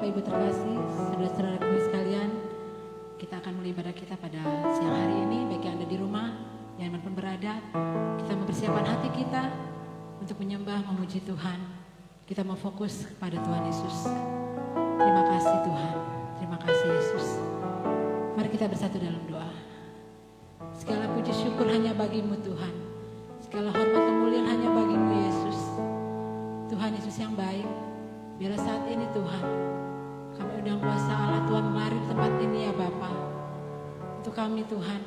Bapak Ibu terkasih, saudara-saudara kami sekalian, kita akan mulai ibadah kita pada siang hari ini. Bagi Anda di rumah, yang dimanapun berada, kita mempersiapkan hati kita untuk menyembah, memuji Tuhan. Kita mau fokus pada Tuhan Yesus. Terima kasih Tuhan, terima kasih Yesus. Mari kita bersatu dalam doa. Segala puji syukur hanya bagimu Tuhan. Segala hormat kemuliaan hanya bagimu Yesus. Tuhan Yesus yang baik, biarlah saat ini Tuhan, kami undang kuasa Allah Tuhan mari di tempat ini ya Bapa. Untuk kami Tuhan,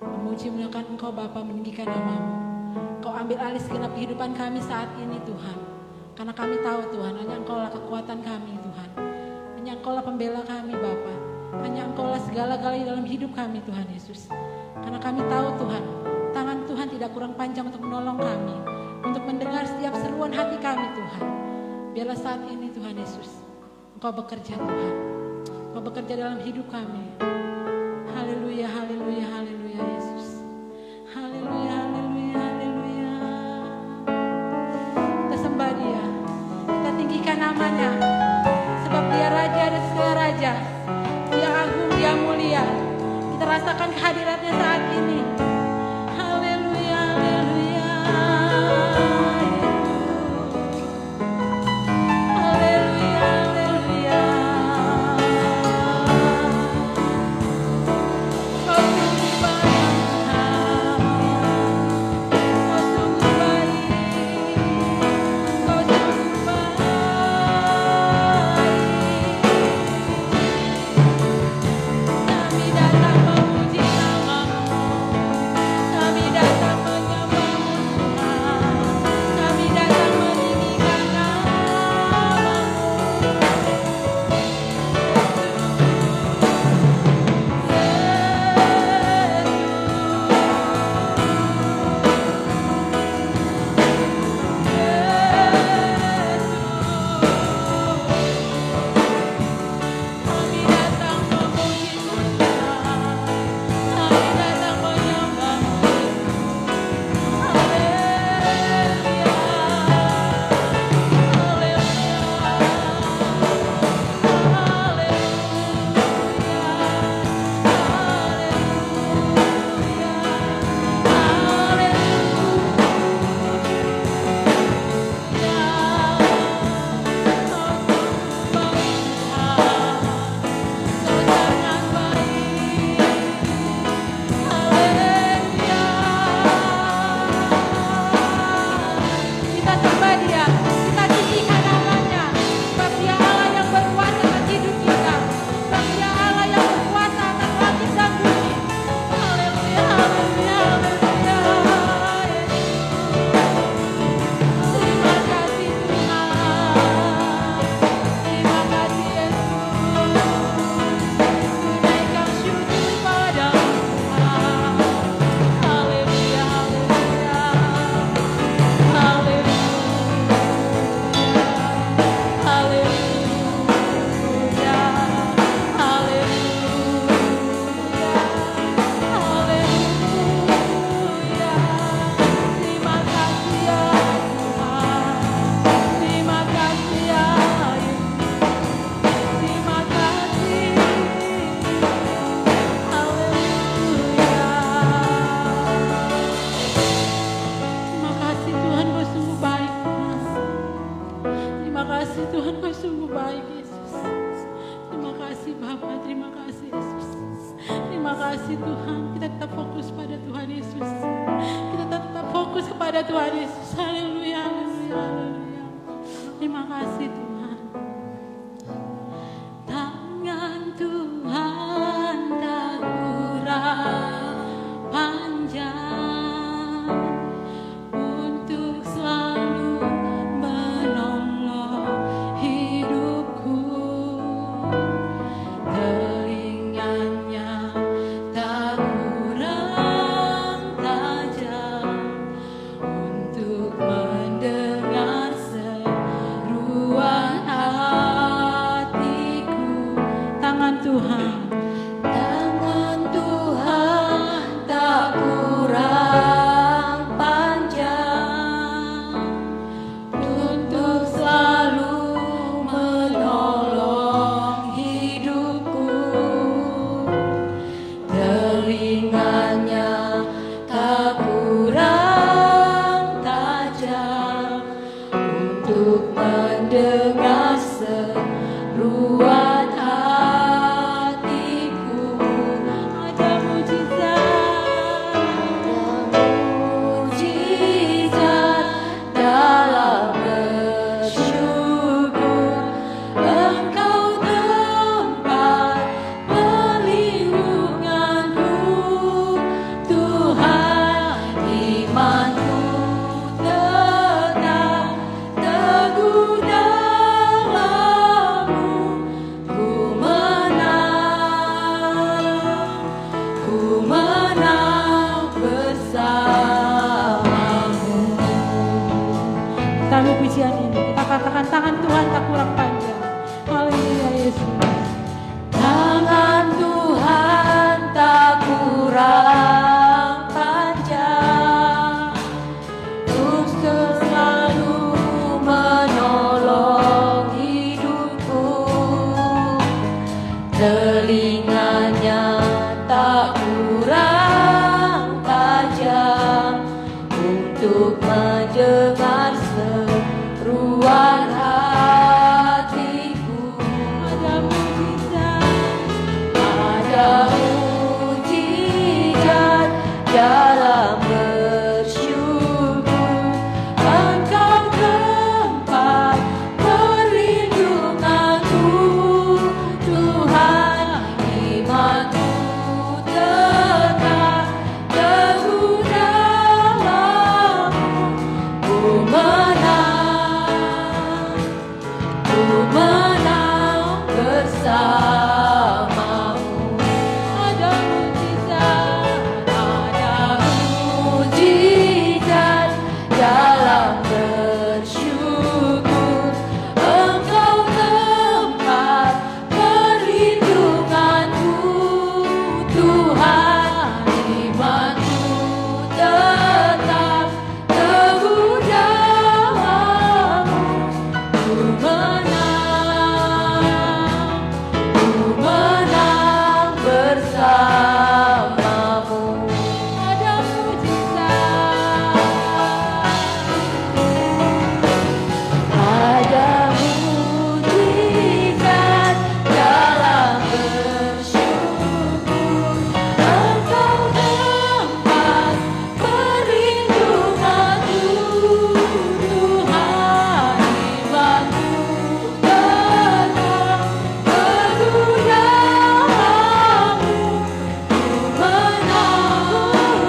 memuji memuliakan Engkau Bapa, meninggikan nama-Mu. Kau ambil alih segenap kehidupan kami saat ini Tuhan. Karena kami tahu Tuhan, hanya Engkau lah kekuatan kami Tuhan. Hanya Engkau lah pembela kami Bapa. Hanya Engkau lah segala-galanya dalam hidup kami Tuhan Yesus. Karena kami tahu Tuhan, tangan Tuhan tidak kurang panjang untuk menolong kami. Untuk mendengar setiap seruan hati kami Tuhan. Biarlah saat ini Tuhan Yesus, Engkau bekerja Tuhan. Engkau bekerja dalam hidup kami. Haleluya, haleluya, haleluya Yesus. Haleluya, haleluya, haleluya. Kita sembah Dia, kita tinggikan namanya. Sebab Dia Raja dan segala Raja. Dia agung, Dia mulia. Kita rasakan kehadirannya saat ini. Haleluya, haleluya. Untuk mendengar seruan katakan tangan Tuhan tak kurang panjang. Haleluya Yesus. Tangan Tuhan tak kurang panjang untuk selalu menolong hidupku. Telinganya tak kurang tajam untuk mendengar seruan hatiku. Ada mujizat, Ada mujizat dalam bersyukur. Engkau tempat perlindunganku, Tuhan. Imanku tetap teguh dalam-Mu. Ku menang bersamamu. Ada mujizat dalam bersyukur. Engkau tempat perlindunganku, Tuhan. Imanku tetap teguh dalam-Mu. Ku menang bersamamu. Ada mujizat, ada mujizat dalam bersyukur. Engkau tempat perlindunganku, Tuhan. Imanku tetap teguh dalam-Mu. Ku menang bersamamu.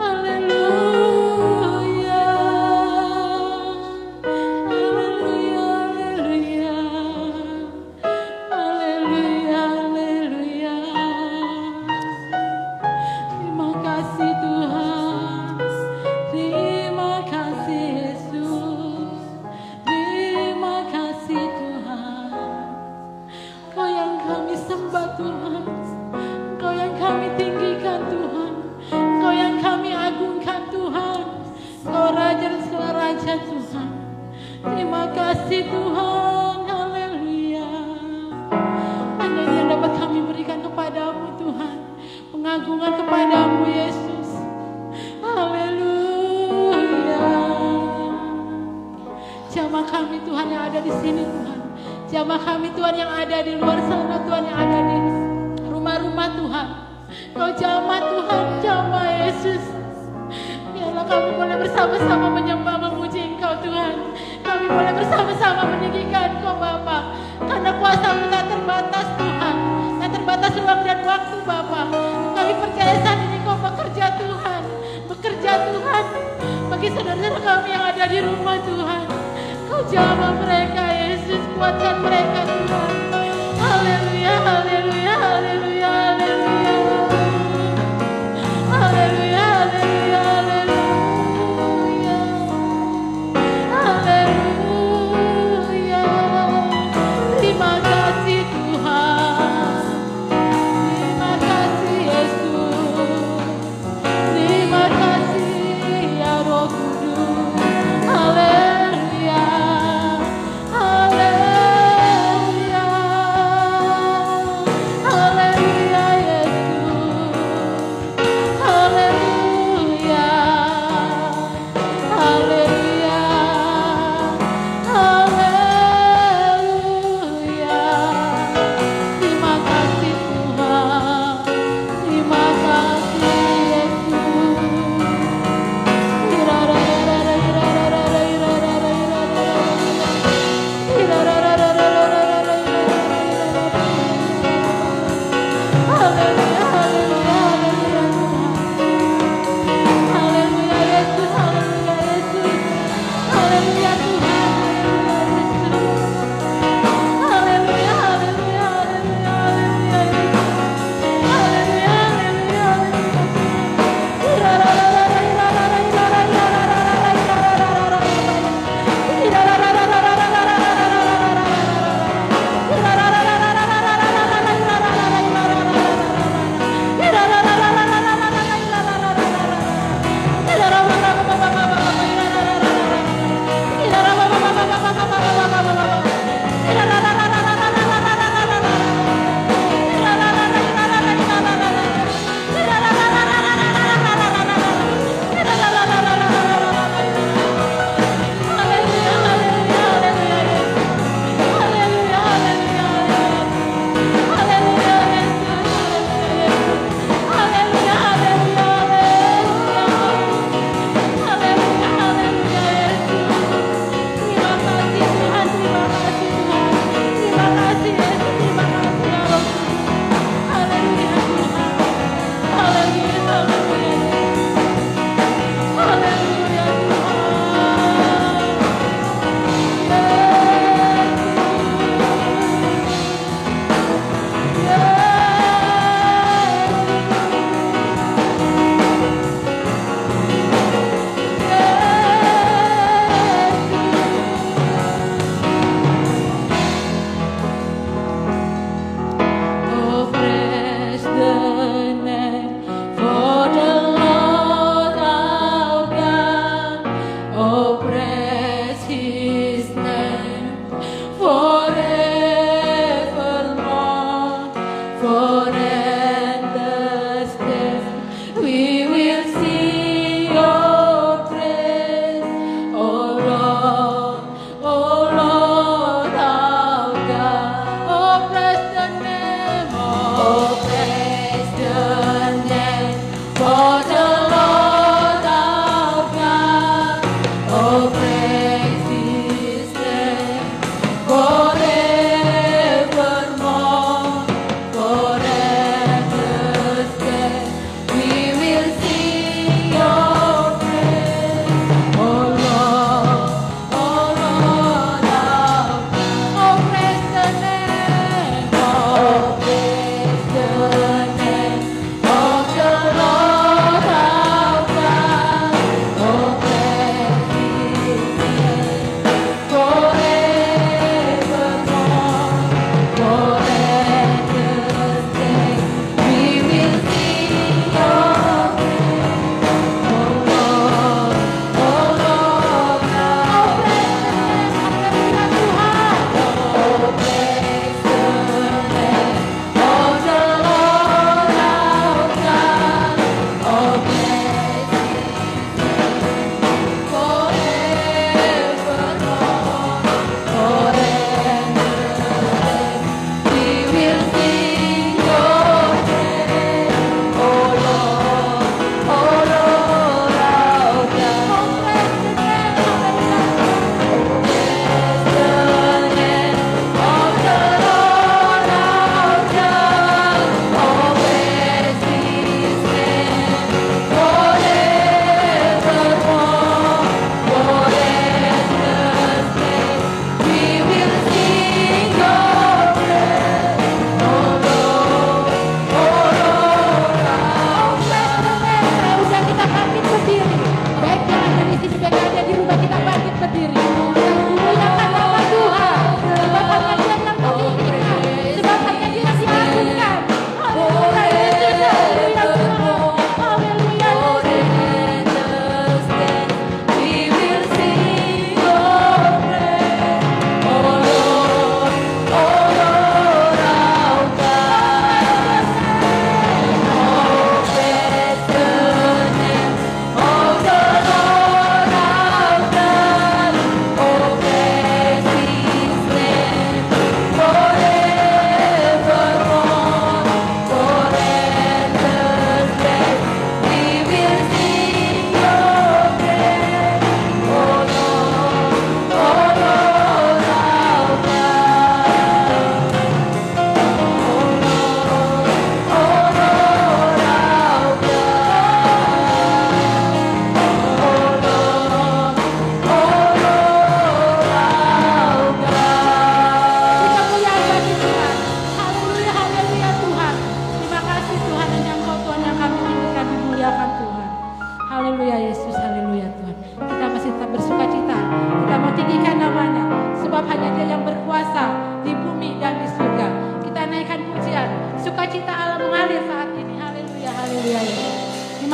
Haleluya, kasih Tuhan, haleluya. Hanya yang dapat kami berikan kepadamu Tuhan, pengagungan kepadamu Yesus, haleluya. Jamah kami Tuhan yang ada di sini Tuhan, jamah kami Tuhan yang ada di luar sana Tuhan, yang ada di rumah-rumah Tuhan, Kau jamah Tuhan, jamah Yesus. Biarlah kami boleh bersama-sama menyembah memuji Engkau Tuhan. Kami boleh bersama-sama meninggikan Engkau Bapa. Karena kuasa-Mu tak terbatas Tuhan. Tak terbatas ruang dan waktu Bapa. Kami percaya saat ini Kau bekerja Tuhan. Bekerja Tuhan bagi saudara-saudara kami yang ada di rumah Tuhan. Kau jamah mereka Yesus, kuatkan mereka Tuhan. Haleluya, haleluya, haleluya, haleluya. Haleluya, haleluya, haleluya. Haleluya. Terima kasih Tuhan. Terima kasih Yesus. Terima kasih ya Roh Kudus. Haleluya. Haleluya.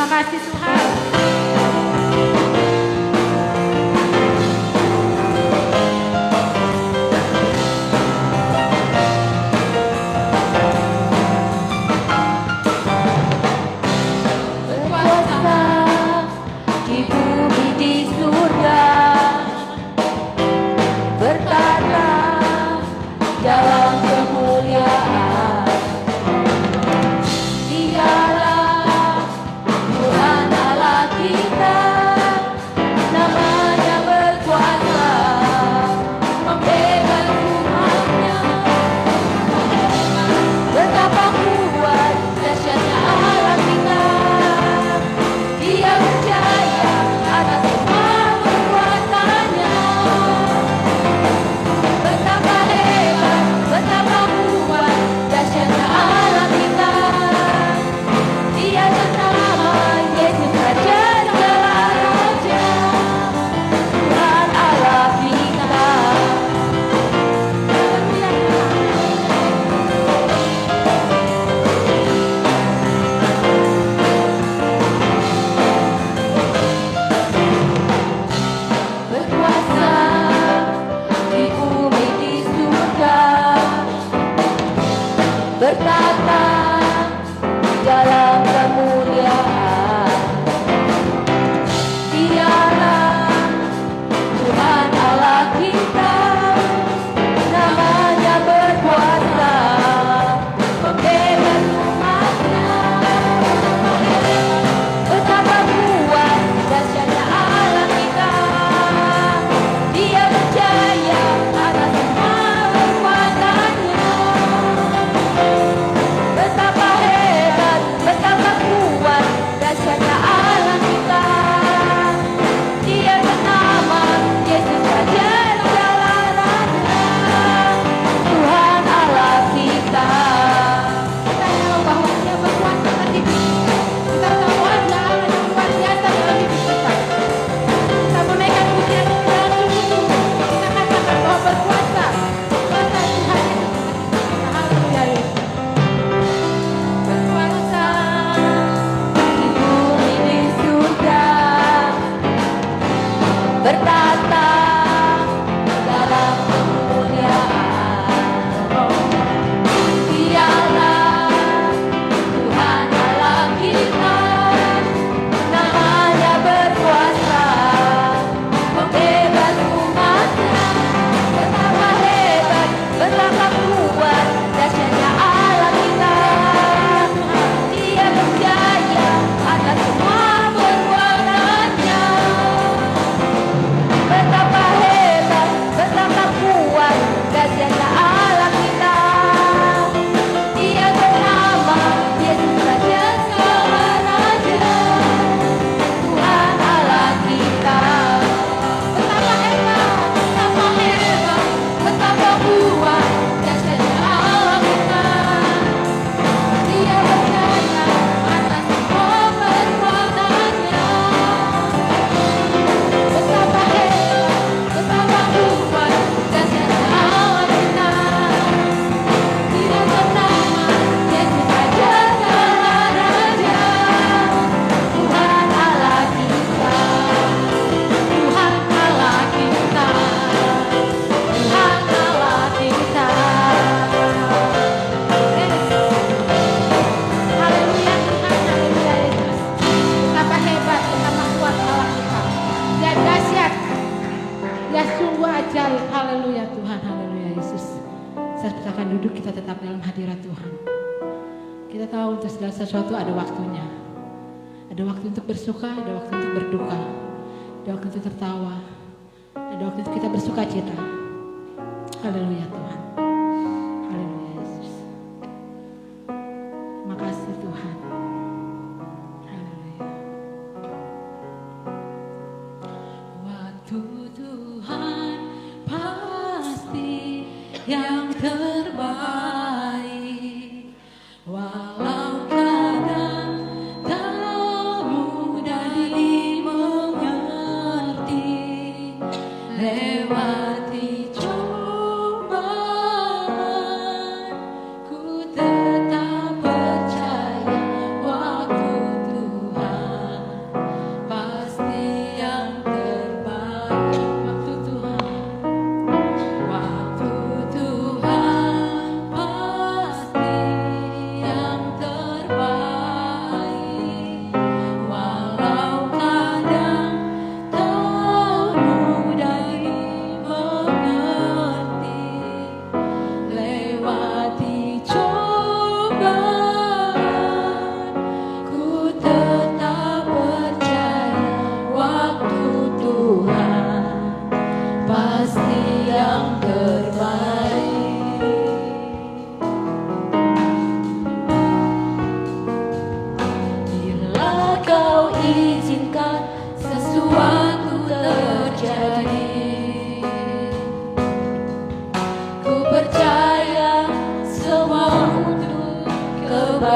kasih Tuhan. Berkuasa di bumi di surga, bertata dalam kemuliaan. Dialah Tuhan Allah kita, namanya berkuasa membebaskan umatnya. Betapa kuat dahsyatnya Allah kita, Dia berjaya atas semua kekuatannya. Betapa hebat, betapa kuat dahsyatnya Allah kita, Dia bernama Yesus Raja segala raja, Tuhan Allah kita. Berkuasa di bumi di surga, bertata dalam kemuliaan. Dialah Tuhan Allah kita, namanya berkuasa membebaskan umatnya. Betapa kuat dahsyatnya Allah kita, Dia berjaya atas semua kekuatannya. Betapa hebat, betapa kuat dahsyatnya Allah kita, Dia bernama Yesus Raja segala raja, Tuhan Allah kita. Kita tahu bahwa Dia berkuasa atas hidup kita. Kita tahu ada Allah yang luar biasa dalam hidup kita. Kita menaikkan pujian kita dalam sungguh-sungguh. Kita katakan bahwa berkuasa Tuhan Yesus atas hidup kita. Haleluya Yesus. Berkuasa di bumi di surga, bertata dalam kemuliaan. Dialah Tuhan Allah kita, namanya berkuasa membebaskan umatnya. Betapa hebat, betapa kuat dahsyatnya Allah kita, Dia berjaya atas semua perbuatannya. Betapa hebat, betapa kuat dahsyatnya Allah kita, Dia bernama Yesus Raja segala raja, Tuhan Allah kita. Betapa hebat, betapa kuat dahsyatnya Allah kita, Dia berjaya atas semua perbuatannya. Betapa hebat, betapa kuat dahsyatnya Allah kita, Dia bernama Yesus Raja segala raja, Tuhan Allah kita. Tuhan Allah kita, Tuhan Allah kita. Haleluya Tuhan, haleluya Yesus. Betapa hebat, betapa kuat Allah kita. Dia dahsyat, Dia sungguh ajaib. Haleluya Tuhan, haleluya Yesus. Saya persilakan duduk, kita tetap dalam hadirat Tuhan. Kita tahu untuk segala sesuatu ada waktunya. Ada waktu untuk bersuka, ada waktu untuk berduka. Ada waktu untuk tertawa, ada waktu untuk kita bersuka cita. Haleluya Tuhan. Haleluya Yesus. Terima kasih Tuhan. Haleluya. Waktu Tuhan pasti yang terbaik, walau kadang tak mudah dimengerti. Lewati cobaan, ku tetap percaya waktu Tuhan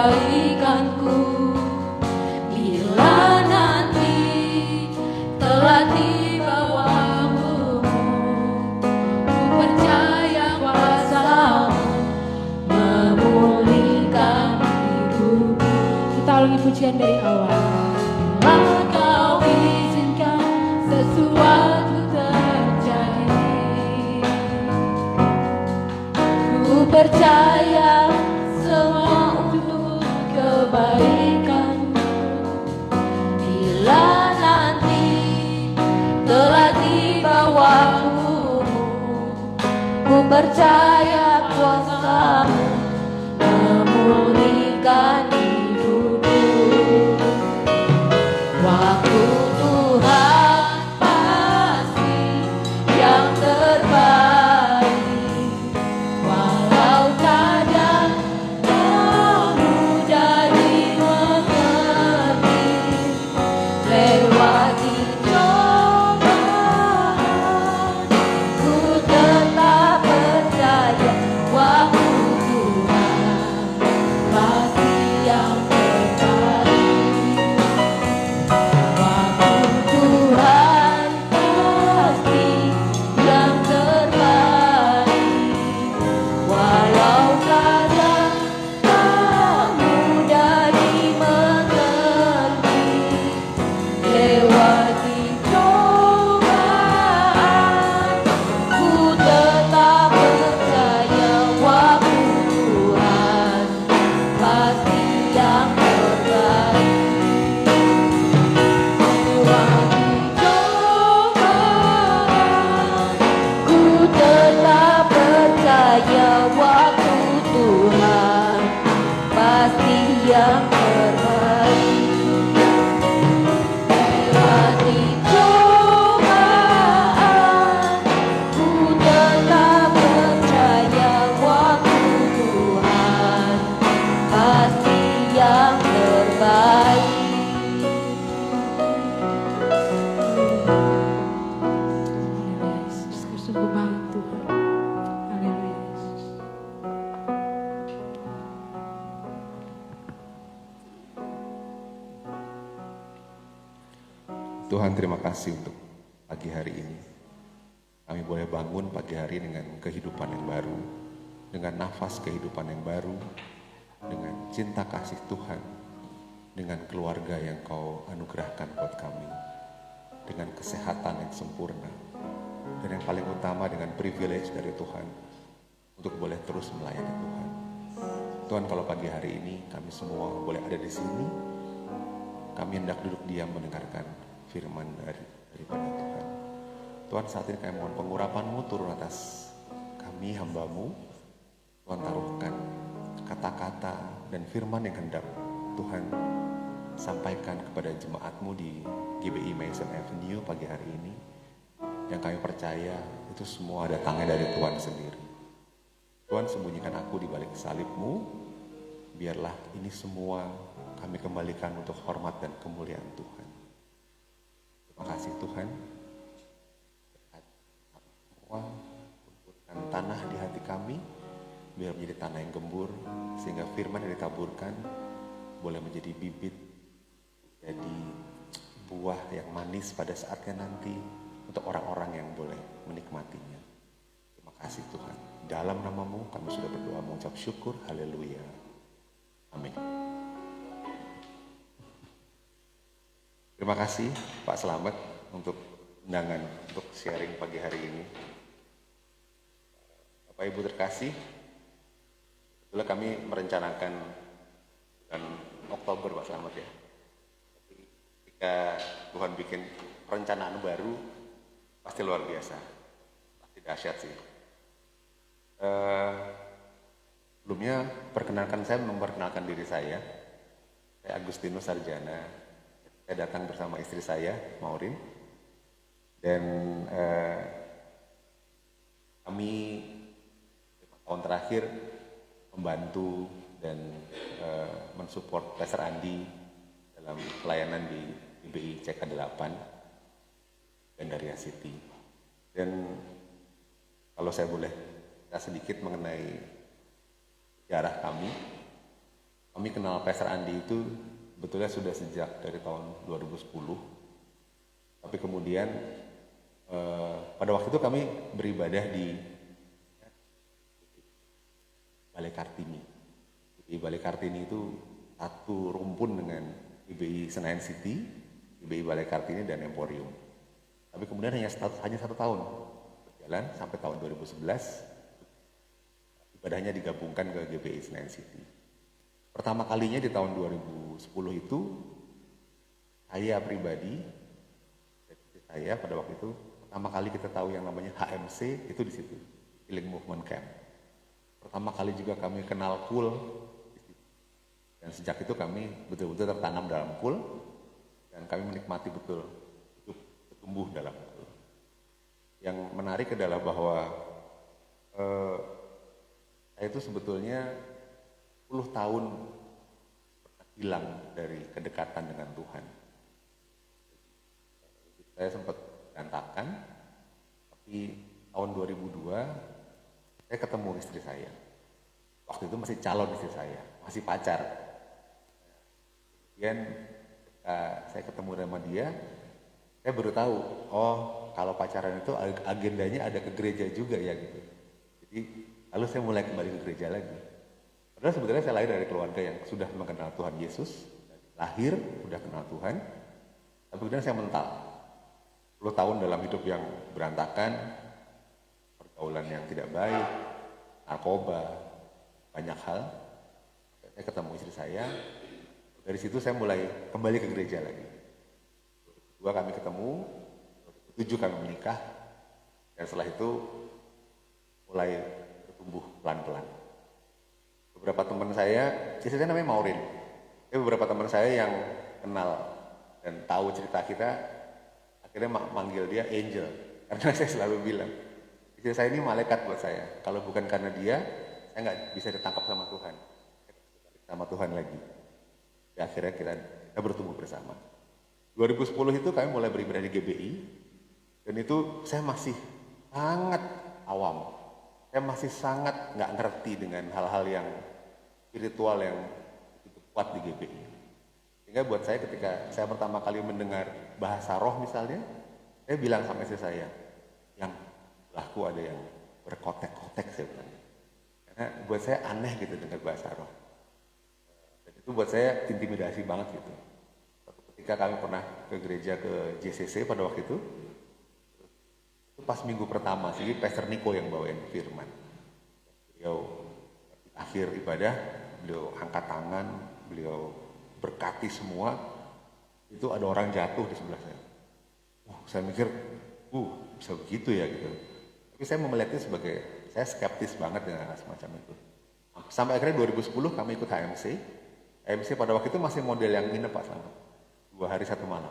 kebaikanku. Bila nanti telah tiba waktumu, ku percaya kuasa-Mu memulihkan hidupku. Kita ulangi pujian dari awal. Bila Kau izinkan sesuatu terjadi, ku percaya semua untuk kebaikanmu. Bila nanti telah tiba waktumu, ku percaya kuasa-Mu memulihkan hidupku. Waktu Tuhan pasti yang terbaik, walau kadang tak mudah dimengerti. Lewati cobaan, ku tetap percaya waktu Tuhan pasti yang terbaik. Waktu Tuhan pasti yang terbaik, walau kadang tak mudah dimengerti. Lewati cobaan, ku tetap percaya waktu Tuhan pasti yang terbaik. Lewati cobaan, ku tetap percaya waktu Tuhan pasti yang terbaik. Lewati cobaan, ku tetap percaya waktu Tuhan pasti yang terbaik. Haleluya Yesus, Kau sungguh baik Tuhan. Haleluya Yesus. Tuhan, terima kasih untuk pagi hari ini. Kami boleh bangun pagi hari dengan kehidupan yang baru, dengan nafas kehidupan yang baru, dengan cinta kasih Tuhan, dengan keluarga yang Kau anugerahkan buat kami, dengan kesehatan yang sempurna, dan yang paling utama dengan privilege dari Tuhan untuk boleh terus melayani Tuhan. Tuhan, kalau pagi hari ini kami semua boleh ada di sini, kami hendak duduk diam mendengarkan firman daripada Tuhan. Tuhan, saat ini kami mohon pengurapan-Mu turun atas kami hamba-Mu. Tuhan, taruhkan kata-kata dan firman yang hendak Tuhan sampaikan kepada jemaat-Mu di GBI Mason Avenue pagi hari ini. Yang kami percaya itu semua datangnya dari Tuhan sendiri. Tuhan, sembunyikan aku di balik salib-Mu. Biarlah ini semua kami kembalikan untuk hormat dan kemuliaan Tuhan. Terima kasih Tuhan. Semua kumpulkan tanah di hati kami, biar menjadi tanah yang gembur, sehingga firman yang ditaburkan boleh menjadi bibit, jadi buah yang manis pada saatnya nanti untuk orang-orang yang boleh menikmatinya. Terima kasih Tuhan. Dalam nama-Mu kami sudah berdoa mengucap syukur. Haleluya. Amin. Terima kasih Pak Selamat untuk undangan untuk sharing pagi hari ini. Bapak Ibu terkasih, sebetulnya kami merencanakan bulan Oktober Pak Selamat ya. Tapi ketika Tuhan bikin perencanaan baru, pasti luar biasa, pasti dahsyat sih. Sebelumnya perkenalkan, saya memperkenalkan diri saya Agustinus Sarjana. Saya datang bersama istri saya, Maureen, dan kami 5 tahun terakhir membantu dan mensupport Pastor Andi dalam pelayanan di IBI CK8 Gandaria City. Dan kalau saya boleh cerita sedikit mengenai sejarah kami, Kami kenal Pastor Andi itu betulnya sudah sejak dari tahun 2010. Tapi kemudian pada waktu itu kami beribadah di Balai Kartini. Di Balai Kartini itu satu rumpun dengan IBI Senayan City, IBI Balai Kartini dan Emporium. Tapi kemudian hanya satu tahun berjalan sampai tahun 2011 ibadahnya digabungkan ke GBI Senayan City. Pertama kalinya di tahun 2010 itu saya pribadi, saya pada waktu itu pertama kali kita tahu yang namanya HMC itu di situ, Healing Movement Camp. Pertama kali juga kami kenal KUL di situ. Dan sejak itu kami betul-betul tertanam dalam KUL dan kami menikmati betul hidup bertumbuh dalam KUL. Yang menarik adalah bahwa saya itu sebetulnya 10 tahun hilang dari kedekatan dengan Tuhan. Saya sempat berantakan, tapi tahun 2002 saya ketemu istri saya. Waktu itu masih calon istri saya, masih pacar. Kemudian saya ketemu sama dia, saya baru tahu, oh kalau pacaran itu agendanya ada ke gereja juga ya gitu. Jadi lalu saya mulai kembali ke gereja lagi. Padahal sebetulnya saya lahir dari keluarga yang sudah mengenal Tuhan Yesus, lahir sudah kenal Tuhan, tapi kemudian saya mental. 10 tahun dalam hidup yang berantakan, pergaulan yang tidak baik, narkoba, banyak hal. Saya ketemu istri saya, dari situ saya mulai kembali ke gereja lagi. 2002 kami ketemu, 2007 kami menikah, dan setelah itu mulai bertumbuh pelan-pelan. Beberapa teman saya, istri saya namanya Maureen, beberapa teman saya yang kenal dan tahu cerita kita, akhirnya manggil dia Angel, karena saya selalu bilang, istri saya ini malaikat buat saya. Kalau bukan karena dia, saya nggak bisa ditangkap sama Tuhan, sama Tuhan lagi. Ya, akhirnya kita bertumbuh bersama. 2010 itu kami mulai beribadah di GBI, dan itu saya masih sangat awam. Saya masih sangat nggak ngerti dengan hal-hal yang spiritual yang begitu kuat di GBI. Sehingga buat saya ketika saya pertama kali mendengar bahasa roh misalnya, saya bilang sama istri saya, yang belahku ada yang berkotek-kotek, saya bilang. Karena buat saya aneh gitu dengar bahasa roh. Dan itu buat saya intimidasi banget gitu. Ketika kami pernah ke gereja ke JCC pada waktu itu pas minggu pertama sih Pastor Niko yang bawain firman. Beliau akhir ibadah, beliau angkat tangan, beliau berkati semua. Itu ada orang jatuh di sebelah saya. Saya mikir, bisa begitu ya gitu. Tapi saya melihatnya sebagai, saya skeptis banget dengan semacam itu. Sampai akhirnya 2010 kami ikut HMC. HMC pada waktu itu masih model yang nginep Pak Selamat. 2 hari 1 malam.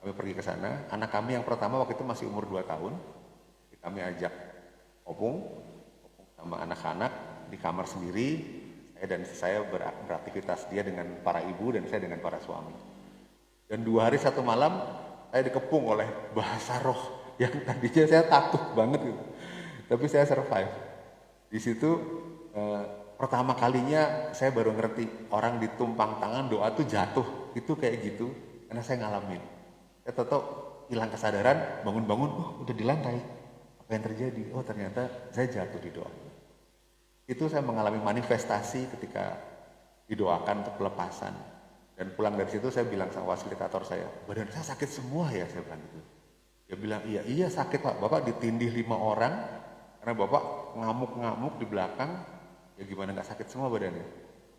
Kami pergi ke sana, anak kami yang pertama waktu itu masih umur 2 tahun. Kami ajak opung sama anak-anak di kamar sendiri. Saya dan istri saya beraktivitas, dia dengan para ibu dan saya dengan para suami. Dan 2 hari 1 malam saya dikepung oleh bahasa roh yang tadinya saya takut banget gitu. Tapi saya survive. Di situ pertama kalinya saya baru ngerti orang ditumpang tangan doa tuh jatuh. Itu kayak gitu karena saya ngalamin. Saya tahu hilang kesadaran, bangun-bangun, udah di lantai. Apa yang terjadi? Oh ternyata saya jatuh di doa. Itu saya mengalami manifestasi ketika didoakan untuk pelepasan. Dan pulang dari situ saya bilang sama fasilitator saya, badan saya sakit semua ya, saya bilang gitu. Dia bilang, iya sakit Pak, Bapak ditindih 5 orang, karena Bapak ngamuk-ngamuk di belakang, ya gimana gak sakit semua badannya.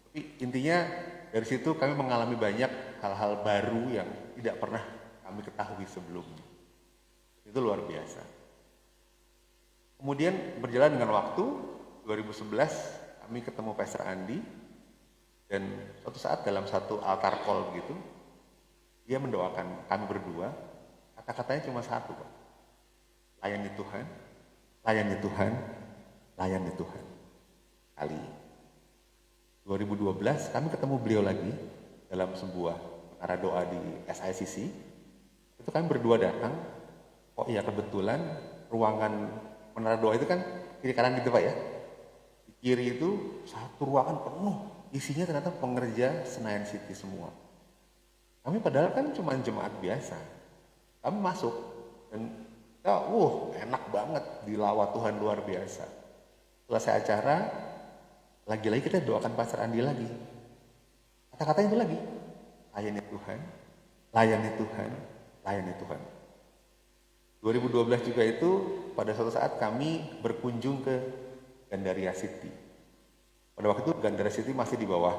Tapi intinya dari situ kami mengalami banyak hal-hal baru yang tidak pernah kami ketahui sebelumnya. Itu luar biasa. Kemudian berjalan dengan waktu, 2011 kami ketemu Pastor Andi, dan suatu saat dalam satu altar call begitu, dia mendoakan kami berdua, kata-katanya cuma satu Pak. Layani Tuhan, layani Tuhan, layani Tuhan. Kali 2012 kami ketemu beliau lagi dalam sebuah acara doa di SICC. Itu kami berdua datang, oh iya kebetulan ruangan menara doa itu kan kiri kanan gitu Pak ya. Di kiri itu satu ruangan penuh isinya ternyata pengerja Senayan City semua. Kami padahal kan cuma jemaat biasa. Kami masuk dan kita, enak banget, dilawat Tuhan luar biasa. Selesai acara, lagi-lagi kita doakan Pastor Andi lagi. Kata-kata itu lagi, layani Tuhan, layani Tuhan, layani Tuhan. 2012 juga itu, pada suatu saat kami berkunjung ke Gandaria City. Pada waktu itu Gandaria City masih di bawah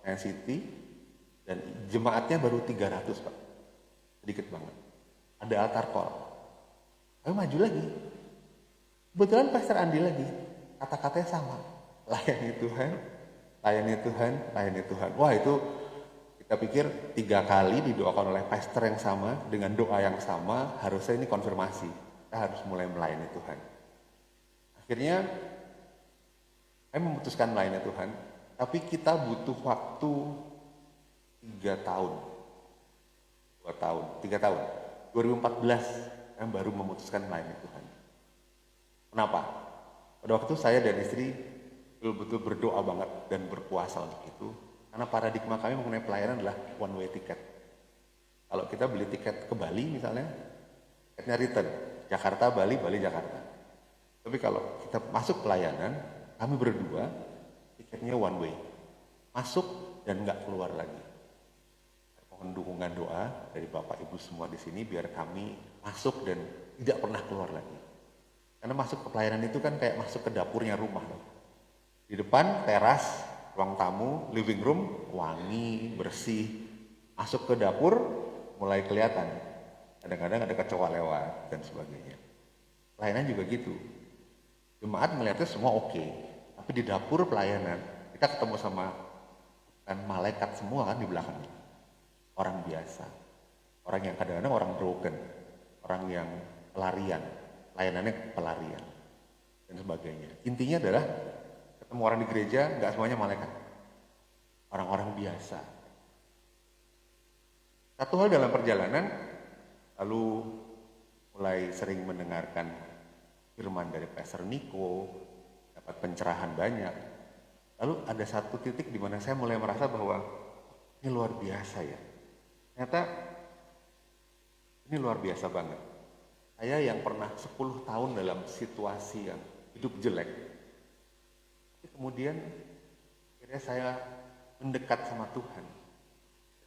Senayan City, dan jemaatnya baru 300 Pak, sedikit banget. Ada altar call. Kami maju lagi. Kebetulan Pastor Andi lagi, kata-katanya sama. Layani Tuhan, layani Tuhan, layani Tuhan. Wah, itu kita pikir 3 kali didoakan oleh pastor yang sama, dengan doa yang sama, harusnya ini konfirmasi. Kita harus mulai melayani Tuhan. Akhirnya, kami memutuskan melayani Tuhan, tapi kita butuh waktu 3 tahun. 2 tahun, 3 tahun. 2014, kami baru memutuskan melayani Tuhan. Kenapa? Pada waktu itu saya dan istri betul-betul berdoa banget dan berpuasa untuk itu. Karena paradigma kami mengenai pelayanan adalah one way ticket. Kalau kita beli tiket ke Bali misalnya, tiketnya return, Jakarta, Bali, Bali, Jakarta. Tapi kalau kita masuk pelayanan, kami berdua, tiketnya one way. Masuk dan nggak keluar lagi. Mohon dukungan doa dari Bapak Ibu semua di sini biar kami masuk dan tidak pernah keluar lagi. Karena masuk ke pelayanan itu kan kayak masuk ke dapurnya rumah. Di depan teras, ruang tamu, living room, wangi, bersih. Masuk ke dapur, mulai kelihatan. Kadang-kadang ada kecoa lewat dan sebagainya. Pelayanan juga gitu. Jemaat melihatnya semua oke. Tapi di dapur pelayanan, kita ketemu sama kan malaikat semua kan di belakangnya. Orang biasa. Orang yang kadang-kadang orang broken. Orang yang pelarian. Layanannya pelarian. Dan sebagainya. Intinya adalah ketemu orang di gereja, nggak semuanya malaikat. Orang-orang biasa. Satu hal dalam perjalanan, lalu mulai sering mendengarkan firman dari Pastor Niko, dapat pencerahan banyak. Lalu ada satu titik di mana saya mulai merasa bahwa ini luar biasa ya. Ternyata ini luar biasa banget. Saya yang pernah 10 tahun dalam situasi yang hidup jelek, kemudian akhirnya saya mendekat sama Tuhan.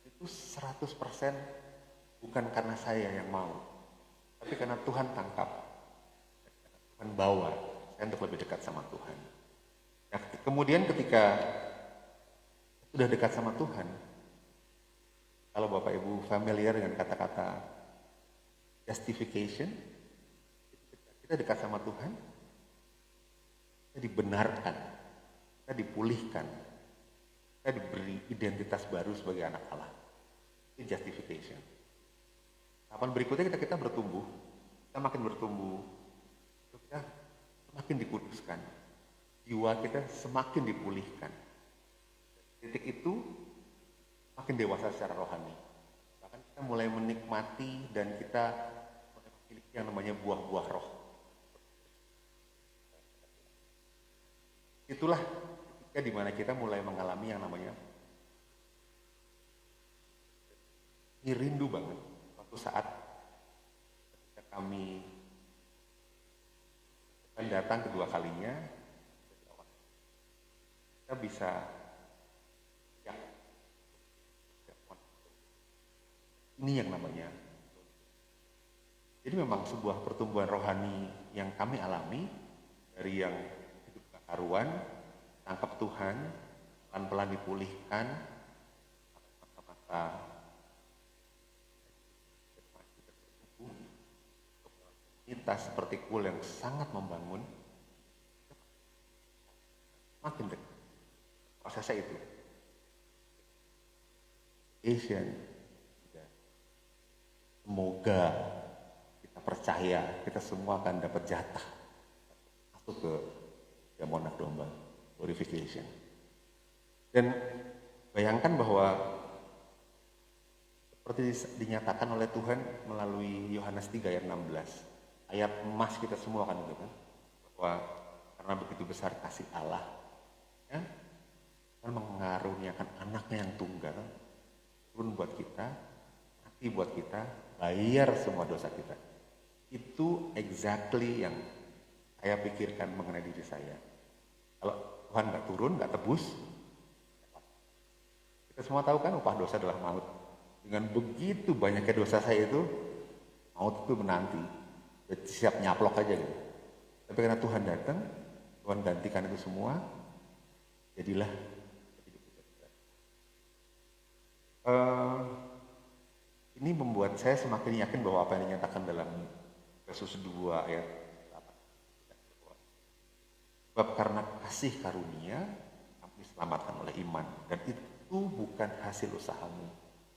Itu 100% bukan karena saya yang mau, tapi karena Tuhan tangkap, Tuhan bawa saya untuk lebih dekat sama Tuhan. Nah, kemudian ketika sudah dekat sama Tuhan, kalau Bapak Ibu familiar dengan kata-kata justification, kita dekat sama Tuhan, kita dibenarkan, kita dipulihkan, kita diberi identitas baru sebagai anak Allah. Itu justification. Tahapan berikutnya kita bertumbuh, kita makin bertumbuh, kita semakin dikuduskan, jiwa kita semakin dipulihkan. Titik itu makin dewasa secara rohani. Bahkan kita mulai menikmati dan kita memiliki yang namanya buah-buah roh. Itulah ketika dimana kita mulai mengalami yang namanya ini rindu banget. Waktu saat ketika kami akan datang kedua kalinya, kita bisa ini yang namanya. Jadi memang sebuah pertumbuhan rohani yang kami alami dari yang hidup karuan, tangkap Tuhan, pelan-pelan dipulihkan, mata-mata kita seperti kul yang sangat membangun, makin dekat. Prosesnya itu. Asian. Semoga kita percaya kita semua akan dapat jatah masuk ke zaman anak domba, glorification. Dan bayangkan bahwa seperti dinyatakan oleh Tuhan melalui Yohanes 3 ayat 16, ayat emas kita semua kan itu kan, bahwa karena begitu besar kasih Allah, ya, Tuhan mengaruniakan anaknya yang tunggal, turun buat kita, mati buat kita, bayar semua dosa kita. Itu exactly yang saya pikirkan mengenai diri saya. Kalau Tuhan nggak turun, nggak tebus, kita semua tahu kan upah dosa adalah maut. Dengan begitu banyaknya dosa saya itu, maut itu menanti. Siap nyaplok aja gitu. Tapi karena Tuhan datang, Tuhan gantikan itu semua, jadilah ini membuat saya semakin yakin bahwa apa yang dinyatakan dalam Efesus 2 ayat 8. Sebab karena kasih karunia, kamu diselamatkan oleh iman. Dan itu bukan hasil usahamu,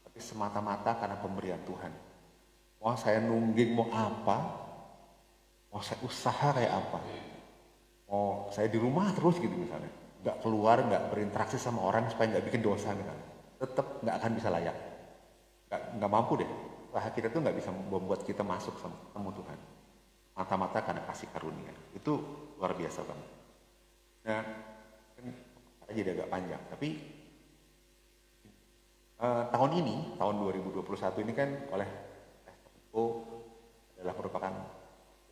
tapi semata-mata karena pemberian Tuhan. Mau saya nungging mau apa, mau saya usaha kayak apa, mau saya di rumah terus gitu misalnya, nggak keluar, nggak berinteraksi sama orang supaya nggak bikin dosa misalnya, tetap nggak akan bisa layak, nggak mampu deh. Usaha kita tuh nggak bisa membuat kita masuk sama temu Tuhan. Mata-mata karena kasih karunia, itu luar biasa banget. Nah, kan jadi agak panjang, tapi tahun ini, tahun 2021 ini kan oleh adalah merupakan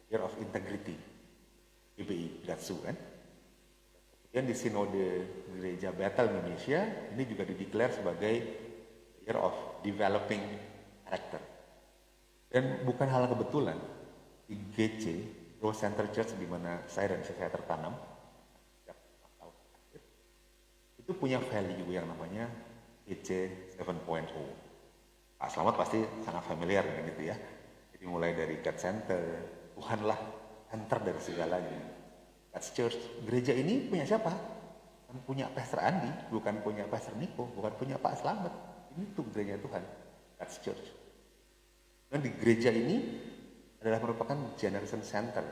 Year of Integrity GBI Gatsu kan. Kemudian di Sinode Gereja Bethel Indonesia ini juga dideklar sebagai Year of Developing Character. Dan bukan hal kebetulan di GC Growth Center Church di mana saya dan istri saya tertanam itu punya value yang namanya GC 7.0. Pak Slamet pasti sangat familiar dengan itu ya. Jadi mulai dari God Center, Tuhanlah center dari segalanya. God's Church, gereja ini punya siapa? Bukan punya Pastor Andi, bukan punya Pastor Niko, bukan punya Pak Slamet. Ini tuh gereja Tuhan, God's Church. Dan di gereja ini adalah merupakan generation center,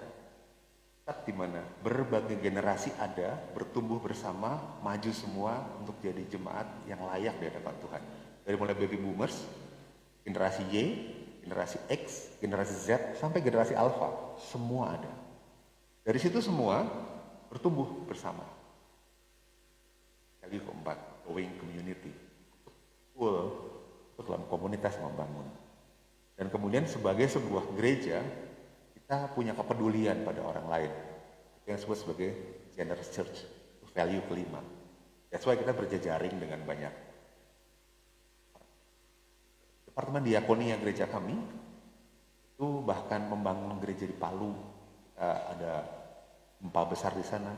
di mana berbagai generasi ada, bertumbuh bersama, maju semua untuk jadi jemaat yang layak di hadapan Tuhan. Dari mulai baby boomers, generasi Y, generasi X, generasi Z, sampai generasi Alpha, semua ada. Dari situ semua bertumbuh bersama. Kali keempat, growing community, full dalam komunitas membangun. Dan kemudian sebagai sebuah gereja, kita punya kepedulian pada orang lain. Yang disebut sebagai generous church, value kelima. That's why kita berjejaring dengan banyak departemen diakonia gereja kami. Itu bahkan membangun gereja di Palu, ada 4 besar di sana,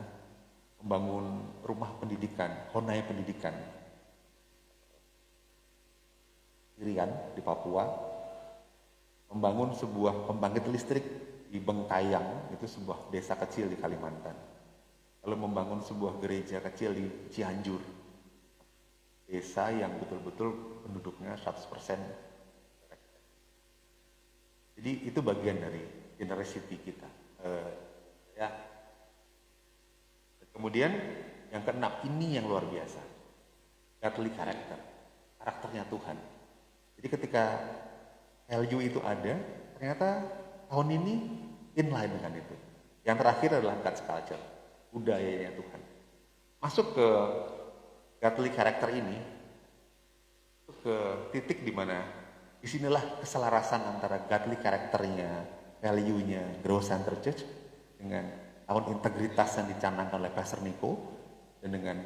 membangun rumah pendidikan, Honai pendidikan, Irian di Papua, membangun sebuah pembangkit listrik di Bengkayang, itu sebuah desa kecil di Kalimantan. Lalu membangun sebuah gereja kecil di Cianjur, desa yang betul-betul penduduknya 100%. Jadi itu bagian dari generosity kita. Ya. Kemudian yang keenam, ini yang luar biasa, godly character, karakternya Tuhan. Jadi ketika value itu ada, ternyata tahun ini inline dengan itu. Yang terakhir adalah God's culture, budayanya Tuhan. Masuk ke godly character ini, ke titik di mana disinilah keselarasan antara godly karakternya, value-nya Growth Center Church dengan tahun integritas yang dicanangkan oleh Pastor Niko dan dengan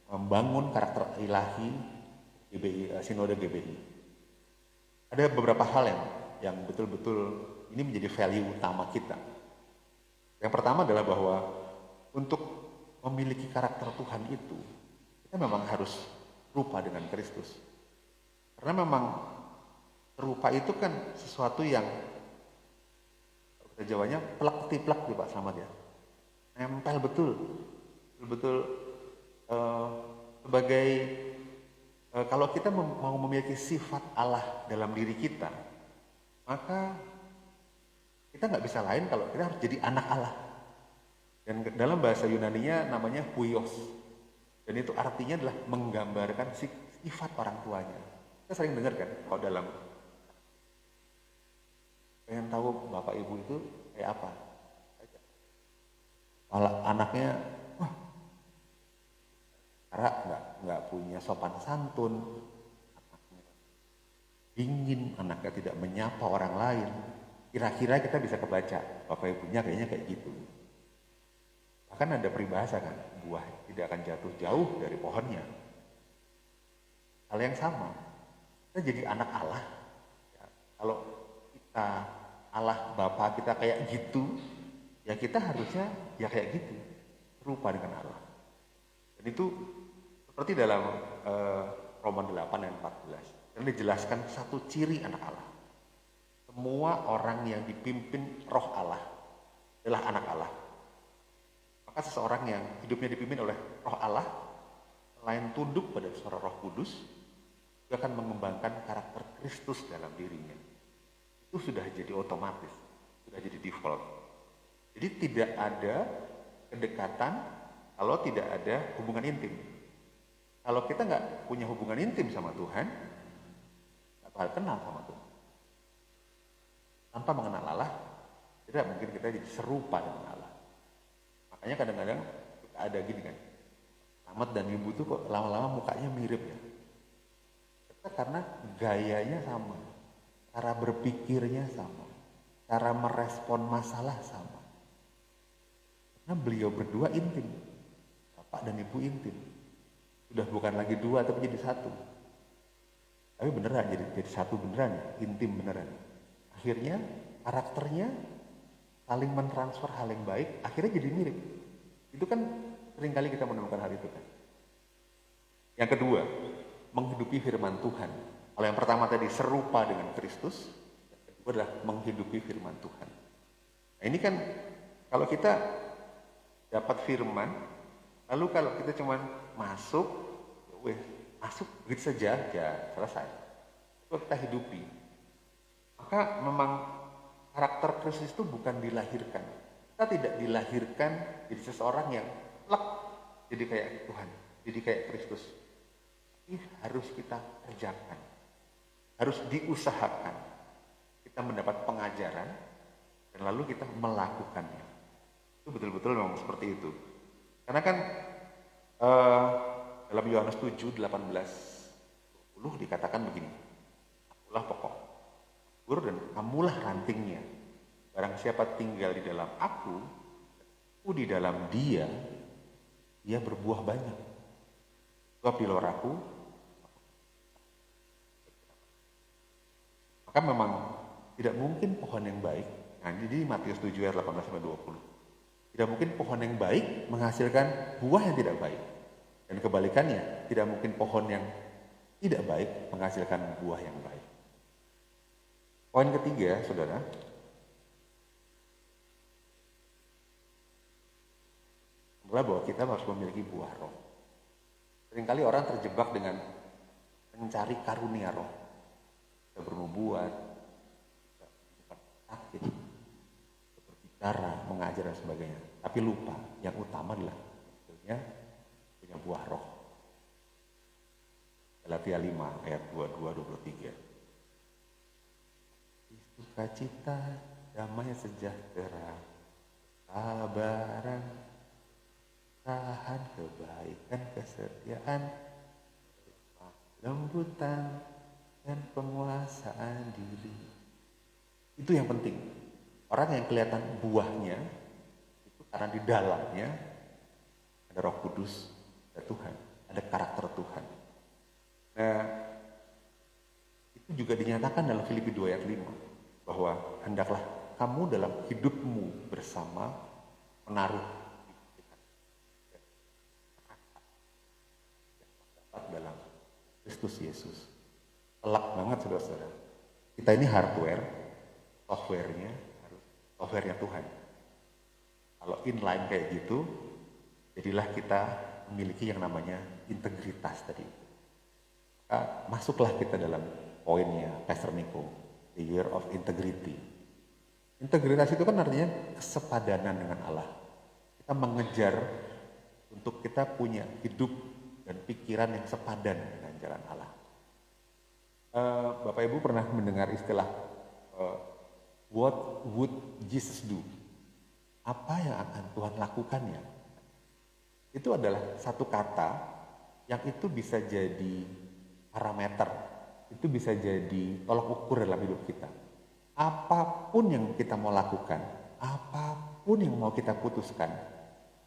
membangun karakter ilahi GBI, Sinode GBI. Ada beberapa hal yang betul-betul ini menjadi value utama kita. Yang pertama adalah bahwa untuk memiliki karakter Tuhan itu, kita memang harus rupa dengan Kristus. Karena memang rupa itu kan sesuatu yang bahasa Jawanya plek-tiplek nih Pak Slamet ya, nempel betul sebagai kalau kita mau memiliki sifat Allah dalam diri kita, maka kita nggak bisa lain kalau kita harus jadi anak Allah. Dan dalam bahasa Yunaninya namanya huios, dan itu artinya adalah menggambarkan sifat orang tuanya. Kita sering dengar kan kalau dalam pengen tahu bapak ibu itu kayak apa. Kalau anaknya, wah, enggak, nggak punya sopan santun, anaknya dingin, anaknya tidak menyapa orang lain, kira-kira kita bisa kebaca bapak ibunya kayaknya kayak gitu. Bahkan ada peribahasa kan, buah tidak akan jatuh jauh dari pohonnya. Hal yang sama, kita jadi anak Allah. Ya, kalau kita Allah Bapa kita kayak gitu, ya kita harusnya ya kayak gitu, serupa dengan Allah. Dan itu seperti dalam Roma 8 ayat 14. Dan dijelaskan satu ciri anak Allah. Semua orang yang dipimpin roh Allah adalah anak Allah. Maka seseorang yang hidupnya dipimpin oleh roh Allah, selain tunduk pada suara Roh Kudus, dia akan mengembangkan karakter Kristus dalam dirinya. Itu sudah jadi otomatis, sudah jadi default. Jadi tidak ada kedekatan kalau tidak ada hubungan intim. Kalau kita nggak punya hubungan intim sama Tuhan, nggak bakal kenal sama Tuhan. Tanpa mengenal Allah, tidak mungkin kita jadi serupa dengan Allah. Makanya kadang-kadang ada gini kan, Ahmad dan Ibu tuh kok lama-lama mukanya mirip ya. Karena gayanya sama, cara berpikirnya sama, cara merespon masalah sama. Karena beliau berdua intim, bapak dan ibu intim. Sudah bukan lagi dua tapi jadi satu. Tapi beneran jadi satu beneran ya, intim beneran. Akhirnya karakternya saling mentransfer hal yang baik, akhirnya jadi mirip. Itu kan seringkali kita menemukan hal itu kan. Yang kedua, menghidupi firman Tuhan. Kalau yang pertama tadi serupa dengan Kristus, yang kedua adalah menghidupi firman Tuhan. Nah ini kan kalau kita dapat firman, lalu kalau kita cuma masuk begitu saja, ya selesai. Itu kita hidupi. Maka memang karakter Kristus itu bukan dilahirkan. Kita tidak dilahirkan jadi seseorang yang plek, jadi kayak Tuhan, jadi kayak Kristus. Harus kita kerjakan, harus diusahakan. Kita mendapat pengajaran dan lalu kita melakukannya. Itu betul-betul memang seperti itu. Karena kan dalam Yohanes 7, 18, 20 dikatakan begini, akulah pokok anggur dan kamulah rantingnya. Barang siapa tinggal di dalam aku di dalam dia berbuah banyak. Sebab di luar aku, maka memang tidak mungkin pohon yang baik. Nah, jadi Matius 7 ayat 18-20. Tidak mungkin pohon yang baik menghasilkan buah yang tidak baik. Dan kebalikannya, tidak mungkin pohon yang tidak baik menghasilkan buah yang baik. Poin ketiga, saudara, adalah bahwa kita harus memiliki buah roh. Seringkali orang terjebak dengan mencari karunia roh. Kita bernubuat, sakit, berbicara, mengajar dan sebagainya. Tapi lupa, yang utama adalah punya buah roh. Galatia 5 ayat 22-23. Sukacita, damai sejahtera, kesabaran, tahan, kebaikan, kesetiaan, lembutan, dan penguasaan diri. Itu yang penting. Orang yang kelihatan buahnya itu karena di dalamnya ada Roh Kudus, ada Tuhan, ada karakter Tuhan. Nah, itu juga dinyatakan dalam Filipi 2 ayat 5 bahwa hendaklah kamu dalam hidupmu bersama menaruh dalam Kristus Yesus. Telak banget saudara-saudara. Kita ini hardware, softwarenya harus softwarenya Tuhan. Kalau inline kayak gitu, jadilah kita memiliki yang namanya integritas tadi. Masuklah kita dalam poinnya Pastor Niko, the year of integrity. Integritas itu kan artinya kesepadanan dengan Allah. Kita mengejar untuk kita punya hidup dan pikiran yang sepadan dengan jalan Allah. Bapak Ibu pernah mendengar istilah what would Jesus do? Apa yang akan Tuhan lakukannya? Itu adalah satu kata yang itu bisa jadi parameter, itu bisa jadi tolok ukur dalam hidup kita. Apapun yang kita mau lakukan, apapun yang mau kita putuskan,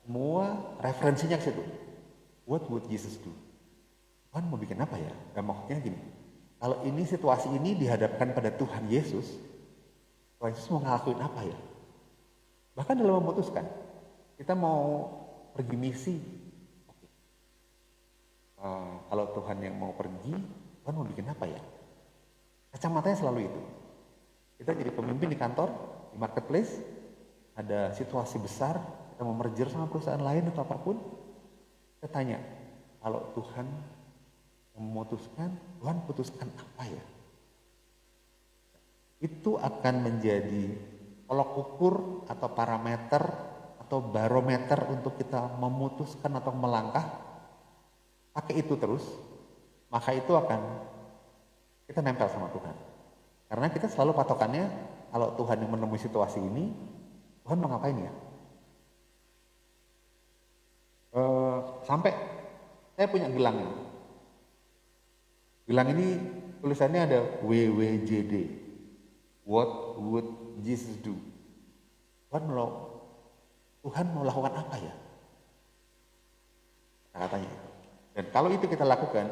semua referensinya ke situ. What would Jesus do? Tuhan mau bikin apa ya? Dan maksudnya gini, kalau ini situasi ini dihadapkan pada Tuhan Yesus mau ngelakuin apa ya? Bahkan dalam memutuskan, kita mau pergi misi. Kalau Tuhan yang mau pergi, Tuhan mau bikin apa ya? Kacamatanya selalu itu. Kita jadi pemimpin di kantor, di marketplace, ada situasi besar, kita mau merger sama perusahaan lain atau apapun, kita tanya, kalau Tuhan memutuskan, Tuhan putuskan apa ya? Itu akan menjadi tolok ukur atau parameter atau barometer untuk kita memutuskan atau melangkah. Pakai itu terus, maka itu akan kita nempel sama Tuhan. Karena kita selalu patokannya, kalau Tuhan yang menemui situasi ini, Tuhan mau ngapain ya? Sampai saya punya gelang ini. Gelang ini tulisannya ada WWJD. What would Jesus do? Tuhan mau lakukan apa ya? Katanya itu. Dan kalau itu kita lakukan,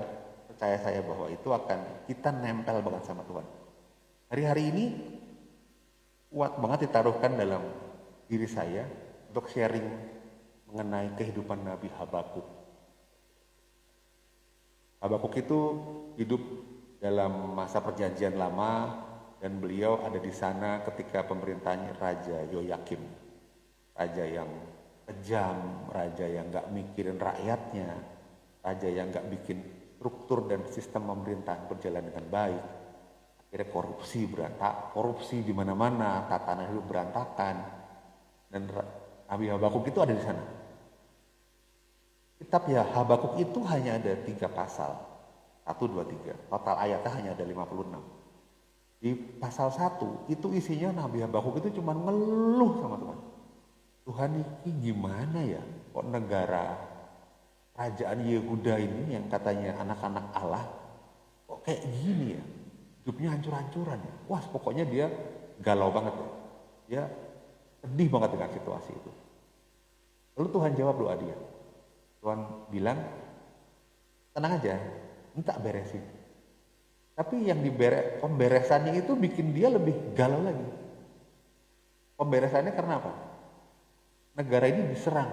percaya saya bahwa itu akan kita nempel banget sama Tuhan. Hari-hari ini kuat banget ditaruhkan dalam diri saya untuk sharing mengenai kehidupan Nabi Habakuk. Habakuk itu hidup dalam masa perjanjian lama dan beliau ada di sana ketika pemerintahan Raja Yoyakim. Raja yang kejam, raja yang gak mikirin rakyatnya, raja yang gak bikin struktur dan sistem pemerintahan berjalan dengan baik. Akhirnya korupsi di mana-mana, tatanan hidup berantakan. Dan Nabi Habakuk itu ada di sana. Kitab Habakuk itu hanya ada 3 pasal. 1, 2, 3. Total ayatnya hanya ada 56. Di pasal 1 itu isinya Nabi Habakuk itu cuma ngeluh sama Tuhan. Tuhan ini gimana ya? Kok negara kerajaan Yehuda ini yang katanya anak-anak Allah kok kayak gini ya? Hidupnya hancur-hancuran ya. Wah, pokoknya dia galau banget ya. Dia sedih banget dengan situasi itu. Lalu Tuhan jawab doa dia. Tuhan bilang, tenang aja, ini tak beresin. Tapi yang pemberesannya itu bikin dia lebih galau lagi. Pemberesannya karena apa? Negara ini diserang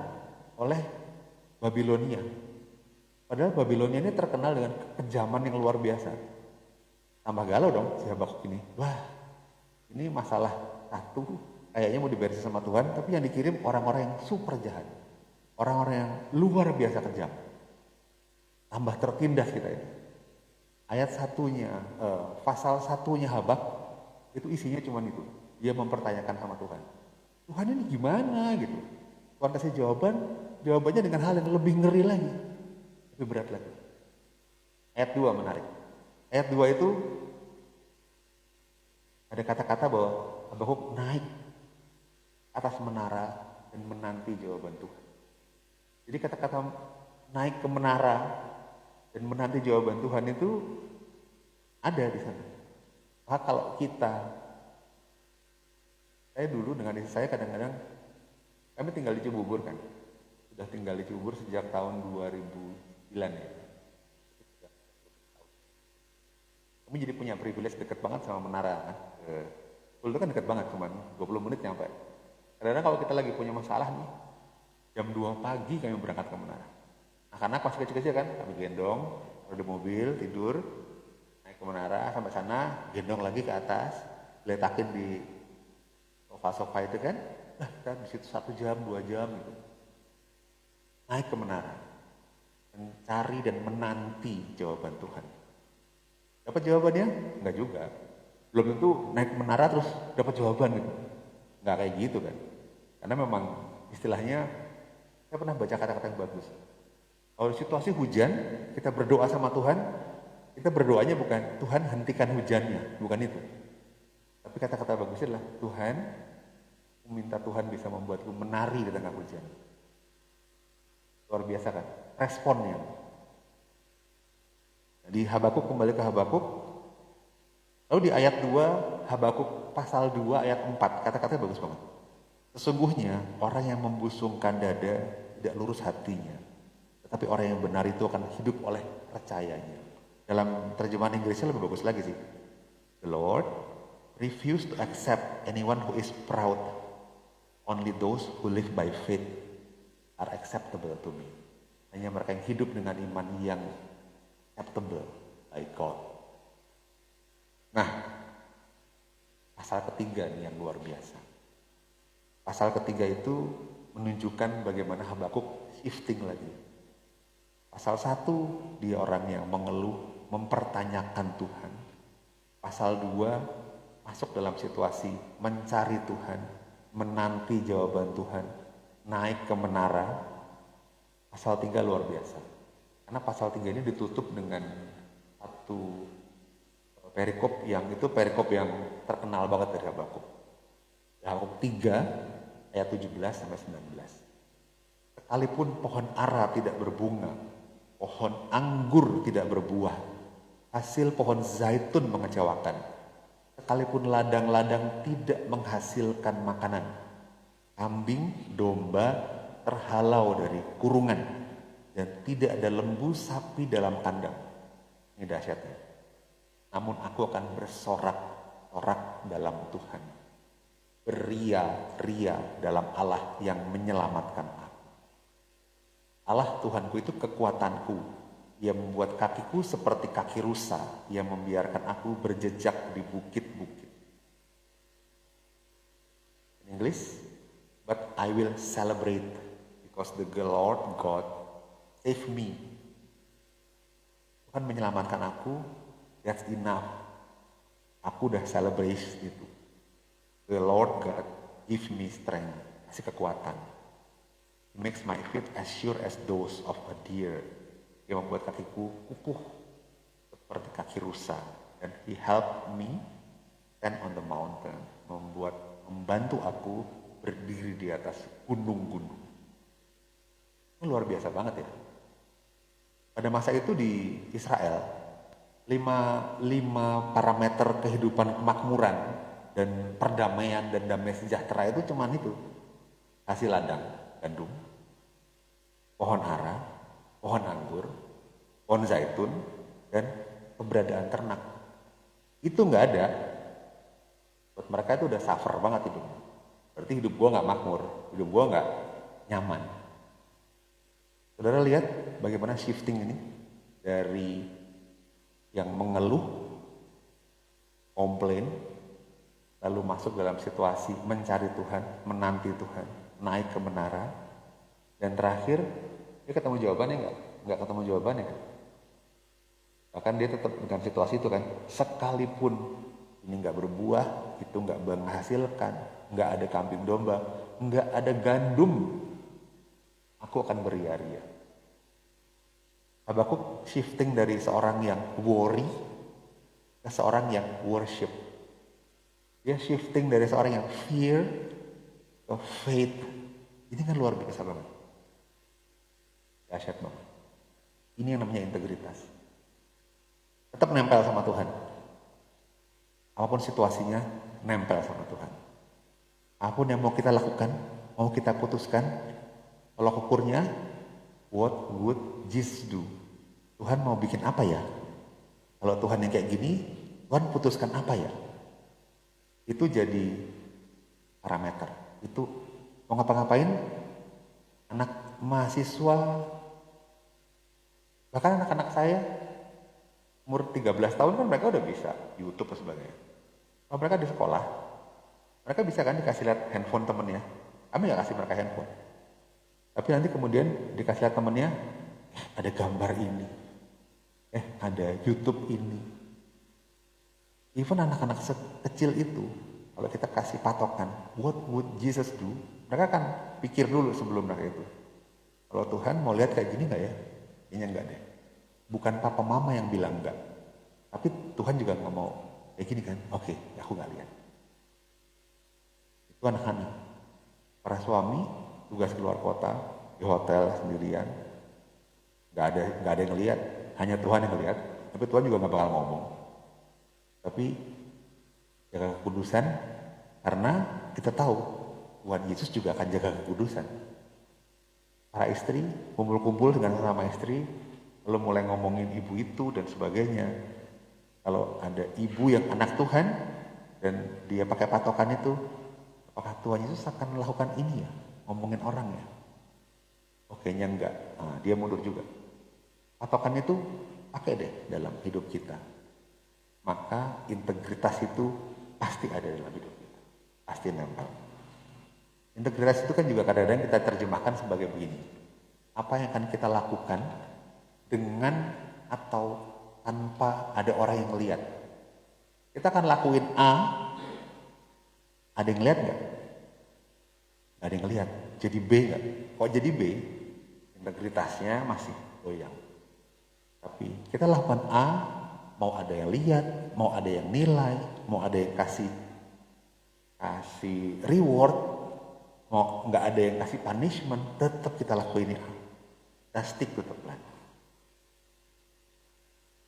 oleh Babilonia. Padahal Babilonia ini terkenal dengan kekejaman yang luar biasa. Tambah galau dong si Habakuk ini. Wah, ini masalah satu kayaknya mau diberesin sama Tuhan, tapi yang dikirim orang-orang yang super jahat. Orang-orang yang luar biasa kejam. Tambah tertindas kita ini. Ayat satunya, pasal satunya Habakuk itu isinya cuma itu. Dia mempertanyakan sama Tuhan. Tuhan ini gimana gitu. Tuhan kasih jawabannya dengan hal yang lebih ngeri lagi. Lebih berat lagi. Ayat 2 menarik. Ayat 2 itu ada kata-kata bahwa Habakuk naik atas menara dan menanti jawaban Tuhan. Jadi kata-kata naik ke menara dan menanti jawaban Tuhan itu ada di sana. Maka kalau saya dulu dengan istri saya kadang-kadang kami tinggal di Cibubur kan. Sudah tinggal di Cibubur sejak tahun 2009 ya. Kami jadi punya privilege deket banget sama menara kan. Itu kan deket banget, cuman 20 menit nyampe. Kadang-kadang kalau kita lagi punya masalah nih, jam 2 pagi kami berangkat ke menara. Nah, karena pas kecil-kecil kan, kami gendong, di mobil, tidur, naik ke menara, sampai sana, gendong lagi ke atas, letakin di sofa-sofa itu kan, nah kita di situ 1 jam, 2 jam gitu. Naik ke menara, mencari dan menanti jawaban Tuhan. Dapat jawabannya? Enggak juga. Belum tentu naik ke menara terus dapat jawaban gitu. Enggak kayak gitu kan. Karena memang istilahnya, saya pernah baca kata-kata yang bagus. Kalau situasi hujan, kita berdoa sama Tuhan, kita berdoanya bukan Tuhan hentikan hujannya, bukan itu. Tapi kata-kata bagusnya adalah Tuhan, aku minta Tuhan bisa membuatku menari di tengah hujan. Luar biasa kan? Responnya. Di Habakuk, kembali ke Habakuk. Lalu di ayat 2, Habakuk pasal 2 ayat 4, kata-katanya bagus banget. Sesungguhnya orang yang membusungkan dada tidak lurus hatinya, tetapi orang yang benar itu akan hidup oleh percayanya. Dalam terjemahan Inggrisnya lebih bagus lagi sih. The Lord refused to accept anyone who is proud. Only those who live by faith are acceptable to me. Hanya mereka yang hidup dengan iman yang acceptable by God. Nah, pasal ketiga nih yang luar biasa. Pasal ketiga itu menunjukkan bagaimana Habakuk shifting lagi. Pasal 1, dia orang yang mengeluh, mempertanyakan Tuhan. Pasal 2, masuk dalam situasi mencari Tuhan, menanti jawaban Tuhan, naik ke menara. Pasal 3 luar biasa. Karena pasal 3 ini ditutup dengan satu perikop yang terkenal banget dari Habakuk. Habakuk 3 ayat 17 sampai 19. Sekalipun pohon ara tidak berbunga, pohon anggur tidak berbuah, hasil pohon zaitun mengecewakan, sekalipun ladang-ladang tidak menghasilkan makanan, kambing, domba terhalau dari kurungan, dan tidak ada lembu sapi dalam kandang. Ini dahsyatnya. Namun aku akan bersorak-sorak dalam Tuhan, beria-ria dalam Allah yang menyelamatkan aku. Allah Tuhanku itu kekuatanku, Ia membuat kakiku seperti kaki rusa, Ia membiarkan aku berjejak di bukit-bukit. In English, but I will celebrate because the Lord God saved me. Tuhan menyelamatkan aku, that's enough. Aku udah celebrate itu. The Lord God give me strength, kasih kekuatan. He makes my feet as sure as those of a deer. Dia membuat kakiku kukuh seperti kaki rusa. Dan He helped me stand on the mountain, membantu aku berdiri di atas gunung-gunung. Ini luar biasa banget ya. Pada masa itu di Israel, lima parameter kehidupan kemakmuran dan perdamaian dan damai sejahtera itu cuman itu. Hasil ladang, gandum, pohon ara, pohon anggur, pohon zaitun, dan keberadaan ternak. Itu nggak ada. Buat mereka itu udah suffer banget hidupnya. Berarti hidup gue nggak makmur, hidup gue nggak nyaman. Saudara lihat bagaimana shifting ini dari yang mengeluh, komplain, lalu masuk dalam situasi mencari Tuhan, menanti Tuhan, naik ke menara, dan terakhir dia ketemu jawabannya nggak ketemu jawabannya kan? Bahkan dia tetap dengan situasi itu kan, sekalipun ini nggak berbuah, itu nggak menghasilkan, nggak ada kambing domba, nggak ada gandum, aku akan beria-ria. Habakuk shifting dari seorang yang worry ke seorang yang worship. Dia shifting dari seorang yang fear ke faith. Ini kan luar biasa banget. Dahsyat banget. Ini yang namanya integritas. Tetap nempel sama Tuhan. Apapun situasinya, nempel sama Tuhan. Apapun yang mau kita lakukan, mau kita putuskan, tolak ukurnya, what would Jesus do? Tuhan mau bikin apa ya? Kalau Tuhan yang kayak gini, Tuhan putuskan apa ya? Itu jadi parameter. Itu mau ngapa-ngapain, anak mahasiswa, bahkan anak-anak saya, umur 13 tahun kan mereka udah bisa YouTube dan sebagainya. Kalau mereka di sekolah, mereka bisa kan dikasih lihat handphone temennya. Kami gak kasih mereka handphone. Tapi nanti kemudian dikasih lihat temennya, ada gambar ini, ada YouTube ini. Even anak-anak kecil itu, kalau kita kasih patokan, what would Jesus do? Mereka akan pikir dulu sebelum mereka itu. Kalau Tuhan mau lihat kayak gini gak ya? Kayaknya enggak deh. Bukan papa mama yang bilang enggak. Tapi Tuhan juga gak mau kayak gini kan? Oke, aku gak lihat. Itu anak-anak. Para suami, tugas keluar kota, di hotel sendirian. Gak ada yang lihat. Hanya Tuhan yang lihat. Tapi Tuhan juga nggak bakal ngomong. Tapi jaga kekudusan, karena kita tahu Tuhan Yesus juga akan jaga kekudusan. Para istri kumpul-kumpul dengan sesama istri, lalu mulai ngomongin ibu itu dan sebagainya. Kalau ada ibu yang anak Tuhan dan dia pakai patokan itu, apakah Tuhan Yesus akan melakukan ini ya? Ngomongin orang ya? Oh kayaknya enggak. Nah, dia mundur juga. Patokan itu pakai deh dalam hidup kita. Maka integritas itu pasti ada dalam hidup kita. Pasti nempel. Integritas itu kan juga kadang-kadang kita terjemahkan sebagai begini. Apa yang akan kita lakukan dengan atau tanpa ada orang yang lihat. Kita akan lakuin A, ada yang lihat nggak? Nggak ada yang lihat. Jadi B nggak? Kok jadi B? Integritasnya masih goyang. Tapi kita lakukan A, mau ada yang lihat, mau ada yang nilai, mau ada yang kasih reward, mau nggak ada yang kasih punishment, tetap kita lakuin A. Kita stick to the plan.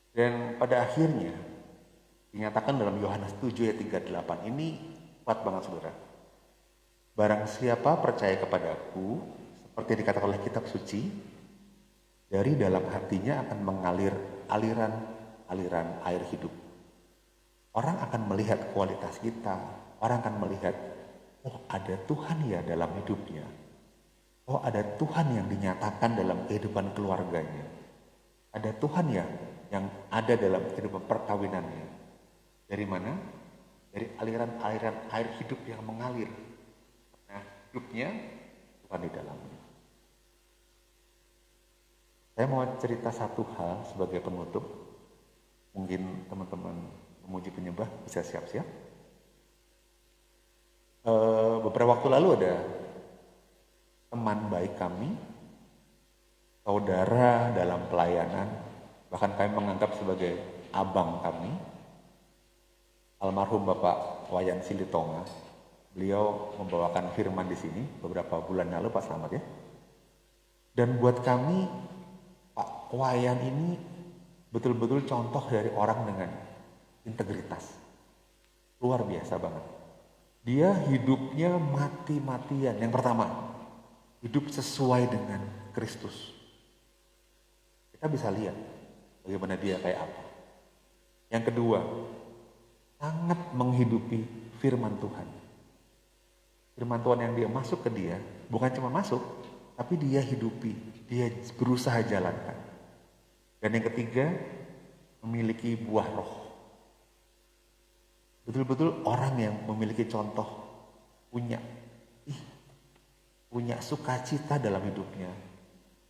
Dan pada akhirnya dinyatakan dalam Yohanes 7 ayat 38 ini kuat banget saudara. Barang siapa percaya kepadaku, seperti dikatakan oleh kitab suci, dari dalam hatinya akan mengalir aliran air hidup. Orang akan melihat kualitas kita, orang akan melihat, oh ada Tuhan ya dalam hidupnya. Oh ada Tuhan yang dinyatakan dalam kehidupan keluarganya. Ada Tuhan ya yang ada dalam kehidupan perkawinannya. Dari mana? Dari aliran-aliran air hidup yang mengalir. Nah, hidupnya Tuhan di dalamnya. Saya mau cerita satu hal sebagai penutup. Mungkin teman-teman memuji penyembah bisa siap-siap. Beberapa waktu lalu ada teman baik kami, saudara dalam pelayanan, bahkan kami menganggap sebagai abang kami, almarhum Bapak Wayan Silitonga. Beliau membawakan firman di sini beberapa bulan lalu, Pak Selamat ya. Dan buat kami Pak Wayan ini betul-betul contoh dari orang dengan integritas. Luar biasa banget. Dia hidupnya mati-matian. Yang pertama, hidup sesuai dengan Kristus. Kita bisa lihat bagaimana dia kayak apa. Yang kedua, sangat menghidupi firman Tuhan. Firman Tuhan yang dia masuk ke dia, bukan cuma masuk, tapi dia hidupi, dia berusaha jalankan. Dan yang ketiga, memiliki buah roh. Betul-betul orang yang memiliki contoh, punya sukacita dalam hidupnya.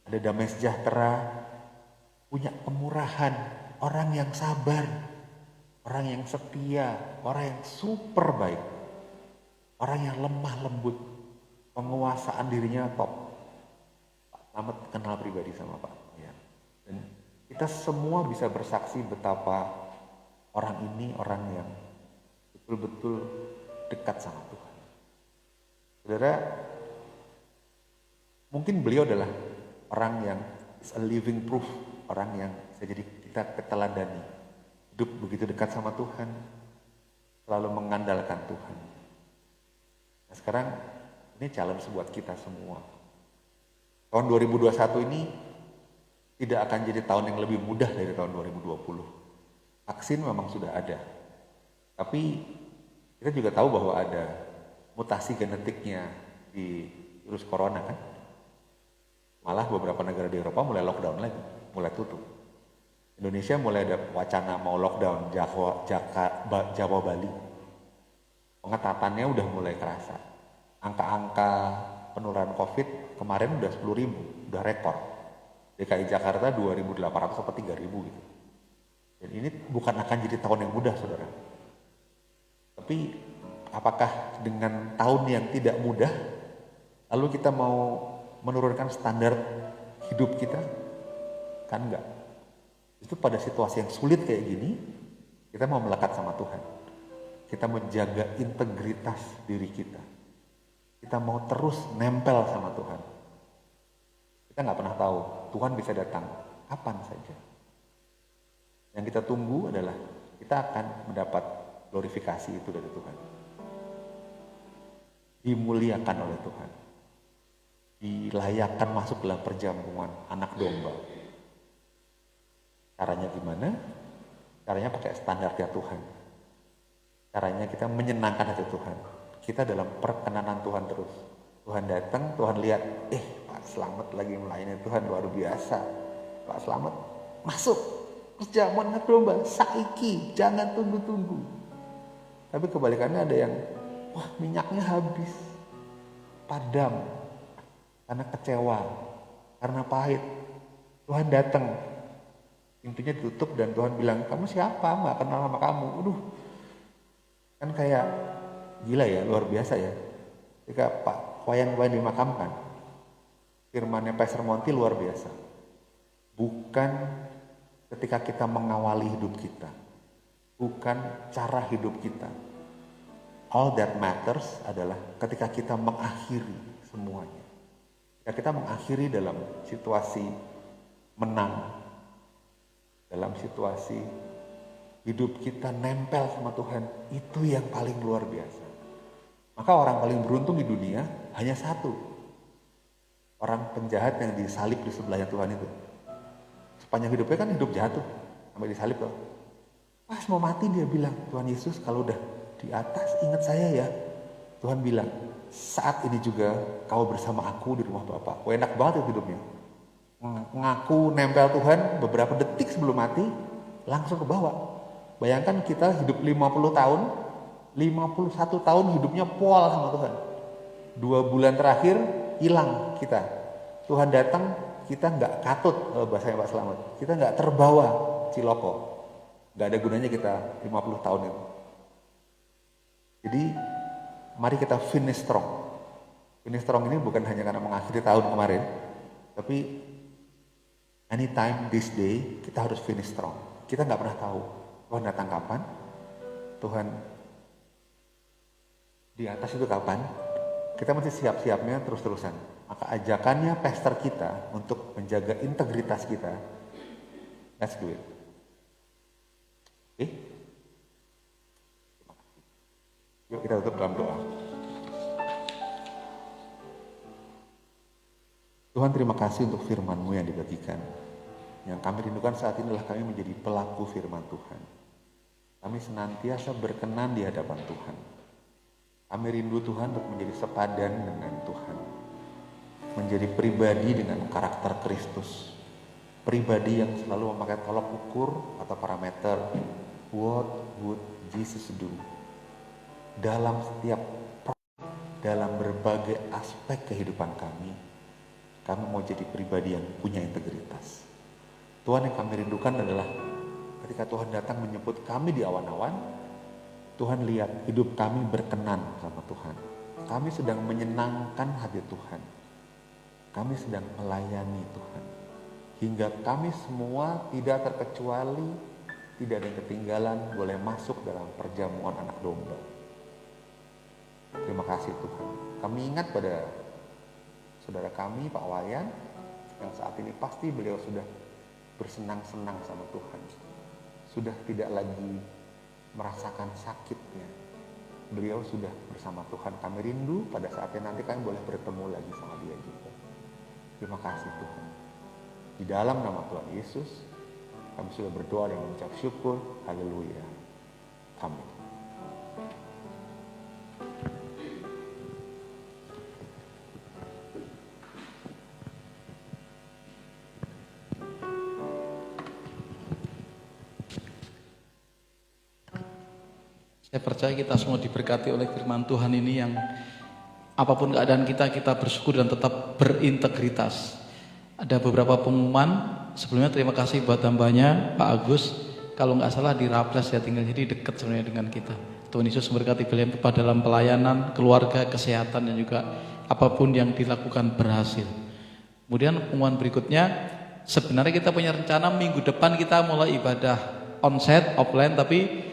Ada damai sejahtera, punya kemurahan, orang yang sabar, orang yang setia, orang yang super baik, orang yang lemah lembut, penguasaan dirinya top. Pak Selamat kenal pribadi sama Pak. Ya. Dan kita semua bisa bersaksi betapa orang ini orang yang betul-betul dekat sama Tuhan. Saudara, mungkin beliau adalah orang yang is a living proof, orang yang bisa jadi kita keteladani. Hidup begitu dekat sama Tuhan, selalu mengandalkan Tuhan. Nah sekarang ini challenge buat kita semua. Tahun 2021 ini tidak akan jadi tahun yang lebih mudah dari tahun 2020. Vaksin memang sudah ada. Tapi kita juga tahu bahwa ada mutasi genetiknya di virus corona kan. Malah beberapa negara di Eropa mulai lockdown lagi, mulai tutup. Indonesia mulai ada wacana mau lockdown Jawa Bali. Pengetatannya udah mulai kerasa. Angka-angka penularan COVID kemarin udah 10.000, udah rekor. DKI Jakarta 2.800 atau 3.000 gitu. Dan ini bukan akan jadi tahun yang mudah, saudara. Tapi apakah dengan tahun yang tidak mudah, lalu kita mau menurunkan standar hidup kita? Kan enggak. Itu pada situasi yang sulit kayak gini, kita mau melekat sama Tuhan. Kita menjaga integritas diri kita. Kita mau terus nempel sama Tuhan. Kita nggak pernah tahu, Tuhan bisa datang kapan saja. Yang kita tunggu adalah kita akan mendapat glorifikasi itu dari Tuhan. Dimuliakan oleh Tuhan. Dilayakkan masuk dalam perjamuan anak domba. Caranya gimana? Caranya pakai standarnya Tuhan. Caranya kita menyenangkan hati Tuhan. Kita dalam perkenanan Tuhan terus. Tuhan datang, Tuhan lihat, Pak Slamet lagi melayani Tuhan luar biasa. Pak Slamet masuk perjamuan anak domba, saiki, jangan tunggu-tunggu. Tapi kebalikannya ada yang, wah minyaknya habis, padam, karena kecewa, karena pahit. Tuhan datang, pintunya ditutup dan Tuhan bilang, kamu siapa? Nggak kenal sama kamu. Kan kayak gila ya, luar biasa ya. Ketika Pak Wayan dimakamkan, firmannya Pastor Monty luar biasa. Bukan ketika kita mengawali hidup kita, bukan cara hidup kita. All that matters adalah ketika kita mengakhiri semuanya. Ketika kita mengakhiri dalam situasi menang, dalam situasi hidup kita nempel sama Tuhan, itu yang paling luar biasa. Maka orang paling beruntung di dunia hanya satu. Orang penjahat yang disalib di sebelahnya Tuhan itu. Sepanjang hidupnya kan hidup jahat tuh, sampai disalib tuh. Pas mau mati dia bilang, Tuhan Yesus kalau udah di atas ingat saya ya. Tuhan bilang, saat ini juga kau bersama aku di rumah Bapa. Wah, enak banget itu hidupnya. Ngaku nempel Tuhan beberapa detik sebelum mati, langsung ke bawah. Bayangkan kita hidup 50 tahun, 51 tahun hidupnya pol sama Tuhan. 2 bulan terakhir hilang kita. Tuhan datang, kita nggak katut, bahasanya Pak Slamet. Kita nggak terbawa ciloko. Nggak ada gunanya kita 50 tahun itu. Jadi mari kita finish strong. Finish strong ini bukan hanya karena mengakhiri tahun kemarin, tapi anytime this day kita harus finish strong. Kita nggak pernah tahu Tuhan datang kapan, Tuhan di atas itu kapan. Kita mesti siap-siapnya terus-terusan. Maka ajakannya pastor kita untuk menjaga integritas kita. Let's do it. Oke? Yuk kita tutup dalam doa. Tuhan, terima kasih untuk firman-Mu yang dibagikan. Yang kami rindukan saat ini adalah kami menjadi pelaku firman Tuhan. Kami senantiasa berkenan di hadapan Tuhan. Kami rindu Tuhan untuk menjadi sepadan dengan Tuhan. Menjadi pribadi dengan karakter Kristus. Pribadi yang selalu memakai tolok ukur atau parameter. What would Jesus do? Dalam setiap dalam berbagai aspek kehidupan kami mau jadi pribadi yang punya integritas. Tuhan, yang kami rindukan adalah ketika Tuhan datang menyebut kami di awan-awan, Tuhan lihat hidup kami berkenan sama Tuhan. Kami sedang menyenangkan hati Tuhan. Kami sedang melayani Tuhan. Hingga kami semua tidak terkecuali, tidak ada yang ketinggalan, boleh masuk dalam perjamuan anak domba. Terima kasih Tuhan. Kami ingat pada saudara kami Pak Wayan, yang saat ini pasti beliau sudah bersenang-senang sama Tuhan. Sudah tidak lagi merasakan sakitnya. Beliau sudah bersama Tuhan. Kami rindu pada saatnya nanti kami boleh bertemu lagi sama dia juga. Terima kasih Tuhan. Di dalam nama Tuhan Yesus, kami sudah berdoa dan mengucap syukur. Haleluya. Amin. Saya percaya kita semua diberkati oleh firman Tuhan ini yang apapun keadaan kita bersyukur dan tetap berintegritas. Ada beberapa pengumuman. Sebelumnya terima kasih buat hambanya Pak Agus. Kalau nggak salah di Raples ya, tinggal jadi dekat sebenarnya dengan kita. Tuhan Yesus memberkati beliau dalam pelayanan, keluarga, kesehatan dan juga apapun yang dilakukan berhasil. Kemudian pengumuman berikutnya, sebenarnya kita punya rencana minggu depan kita mulai ibadah onsite, offline, tapi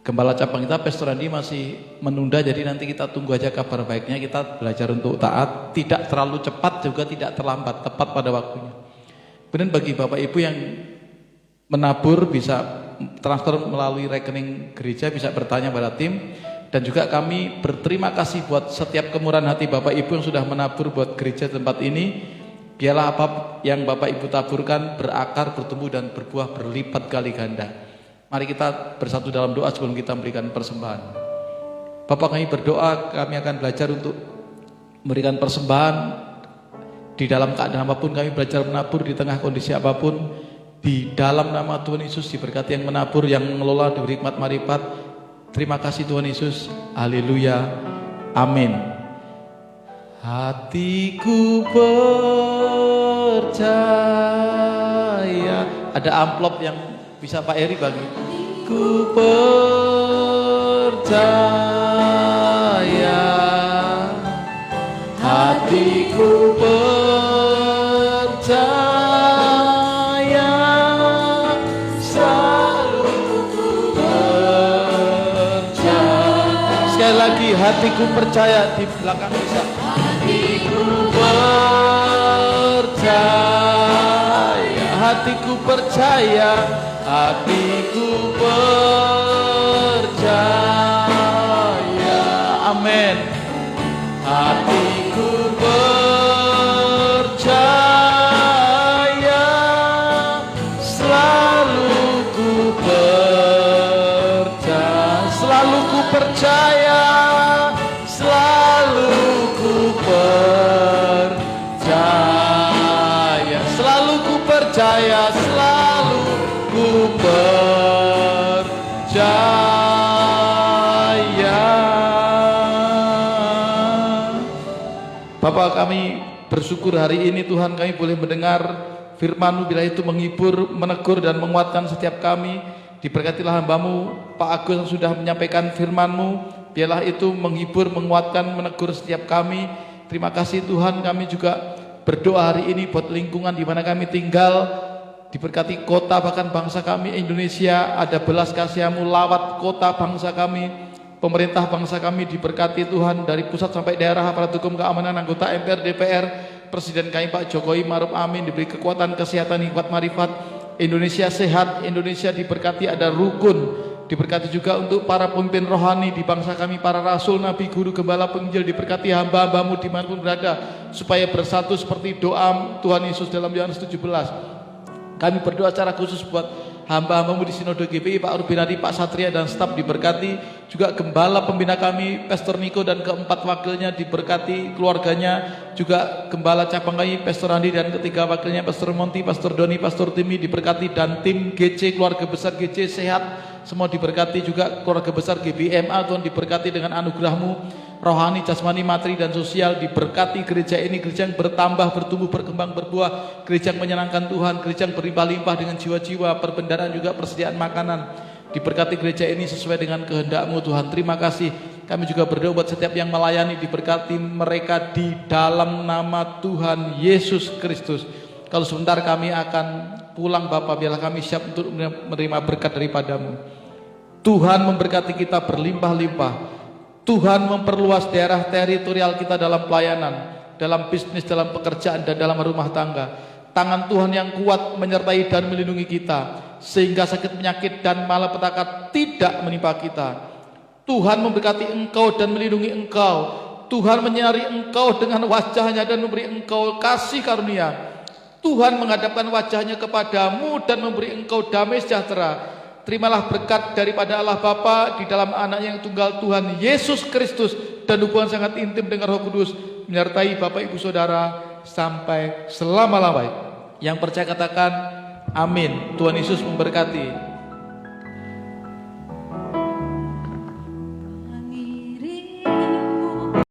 Gembala cabang kita, Pastor Andi masih menunda, jadi nanti kita tunggu aja kabar baiknya. Kita belajar untuk taat, tidak terlalu cepat juga tidak terlambat, tepat pada waktunya. Kemudian bagi Bapak Ibu yang menabur bisa transfer melalui rekening gereja, bisa bertanya pada tim. Dan juga kami berterima kasih buat setiap kemurahan hati Bapak Ibu yang sudah menabur buat gereja tempat ini. Biarlah apa yang Bapak Ibu taburkan berakar, bertumbuh dan berbuah berlipat kali ganda. Mari kita bersatu dalam doa sebelum kita memberikan persembahan. Bapak, kami berdoa, kami akan belajar untuk memberikan persembahan di dalam keadaan apapun. Kami belajar menabur di tengah kondisi apapun. Di dalam nama Tuhan Yesus, diberkati yang menabur, yang mengelola, diberi hikmat marifat. Terima kasih Tuhan Yesus. Haleluya. Amin. Hatiku percaya. Ada amplop yang bisa Pak Eri bagi. Ku percaya. Hatiku percaya. Lagi hatiku percaya, di belakang bisa. Hatiku percaya, hatiku percaya, hatiku percaya. Amin. Hatiku percaya, selalu ku percaya, selalu ku percaya. Percaya, selalu ku percaya. Bapak, kami bersyukur hari ini Tuhan kami boleh mendengar firman-Mu, bila itu menghibur, menegur dan menguatkan setiap kami. Diberkatilah hamba-Mu Pak Agus yang sudah menyampaikan firman-Mu, biarlah itu menghibur, menguatkan, menegur setiap kami. Terima kasih Tuhan, kami juga berdoa hari ini buat lingkungan di mana kami tinggal, diberkati kota bahkan bangsa kami Indonesia, ada belas kasihan-Mu lawat kota bangsa kami, pemerintah bangsa kami diberkati Tuhan, dari pusat sampai daerah, aparat hukum keamanan, anggota MPR, DPR, Presiden kami Pak Jokowi Maruf Amin, diberi kekuatan, kesehatan, hikmat marifat, Indonesia sehat, Indonesia diberkati, ada rukun. Diberkati juga untuk para pemimpin rohani di bangsa kami, para rasul, nabi, guru, gembala, penginjil. Diberkati hamba-hamba-Mu dimanapun berada, supaya bersatu seperti doa Tuhan Yesus dalam Yohanes 17. Kami berdoa secara khusus buat hamba-hamba-Mu di Sinode GPI, Pak Rubinadi, Pak Satria dan staf diberkati. Juga gembala pembina kami, Pastor Niko dan keempat wakilnya diberkati, keluarganya. Juga gembala cabang kami, Pastor Andi dan ketiga wakilnya, Pastor Monti, Pastor Doni, Pastor Timi diberkati. Dan tim GC, keluarga besar GC sehat, semua diberkati. Juga keluarga besar GBMA, Tuhan diberkati dengan anugerah-Mu, rohani, jasmani, materi, dan sosial. Diberkati gereja ini, gereja yang bertambah, bertumbuh, berkembang, berbuah, gereja yang menyenangkan Tuhan, gereja yang berlimpah-limpah dengan jiwa-jiwa, perbendaharaan juga persediaan makanan. Diberkati gereja ini sesuai dengan kehendak-Mu Tuhan. Terima kasih. Kami juga berdoa buat setiap yang melayani, diberkati mereka di dalam nama Tuhan Yesus Kristus. Kalau sebentar kami akan pulang Bapak, biarlah kami siap untuk menerima berkat daripada-Mu. Tuhan memberkati kita berlimpah-limpah. Tuhan memperluas daerah teritorial kita dalam pelayanan, dalam bisnis, dalam pekerjaan, dan dalam rumah tangga. Tangan Tuhan yang kuat menyertai dan melindungi kita, sehingga sakit, penyakit, dan malapetaka tidak menimpa kita. Tuhan memberkati engkau dan melindungi engkau. Tuhan menyinari engkau dengan wajahnya dan memberi engkau kasih karunia. Tuhan menghadapkan wajahnya kepadamu dan memberi engkau damai sejahtera. Terimalah berkat daripada Allah Bapa di dalam anak yang tunggal Tuhan Yesus Kristus, dan hubungan sangat intim dengan Roh Kudus menyertai Bapak Ibu Saudara sampai selama-lamanya. Yang percaya katakan amin. Tuhan Yesus memberkati.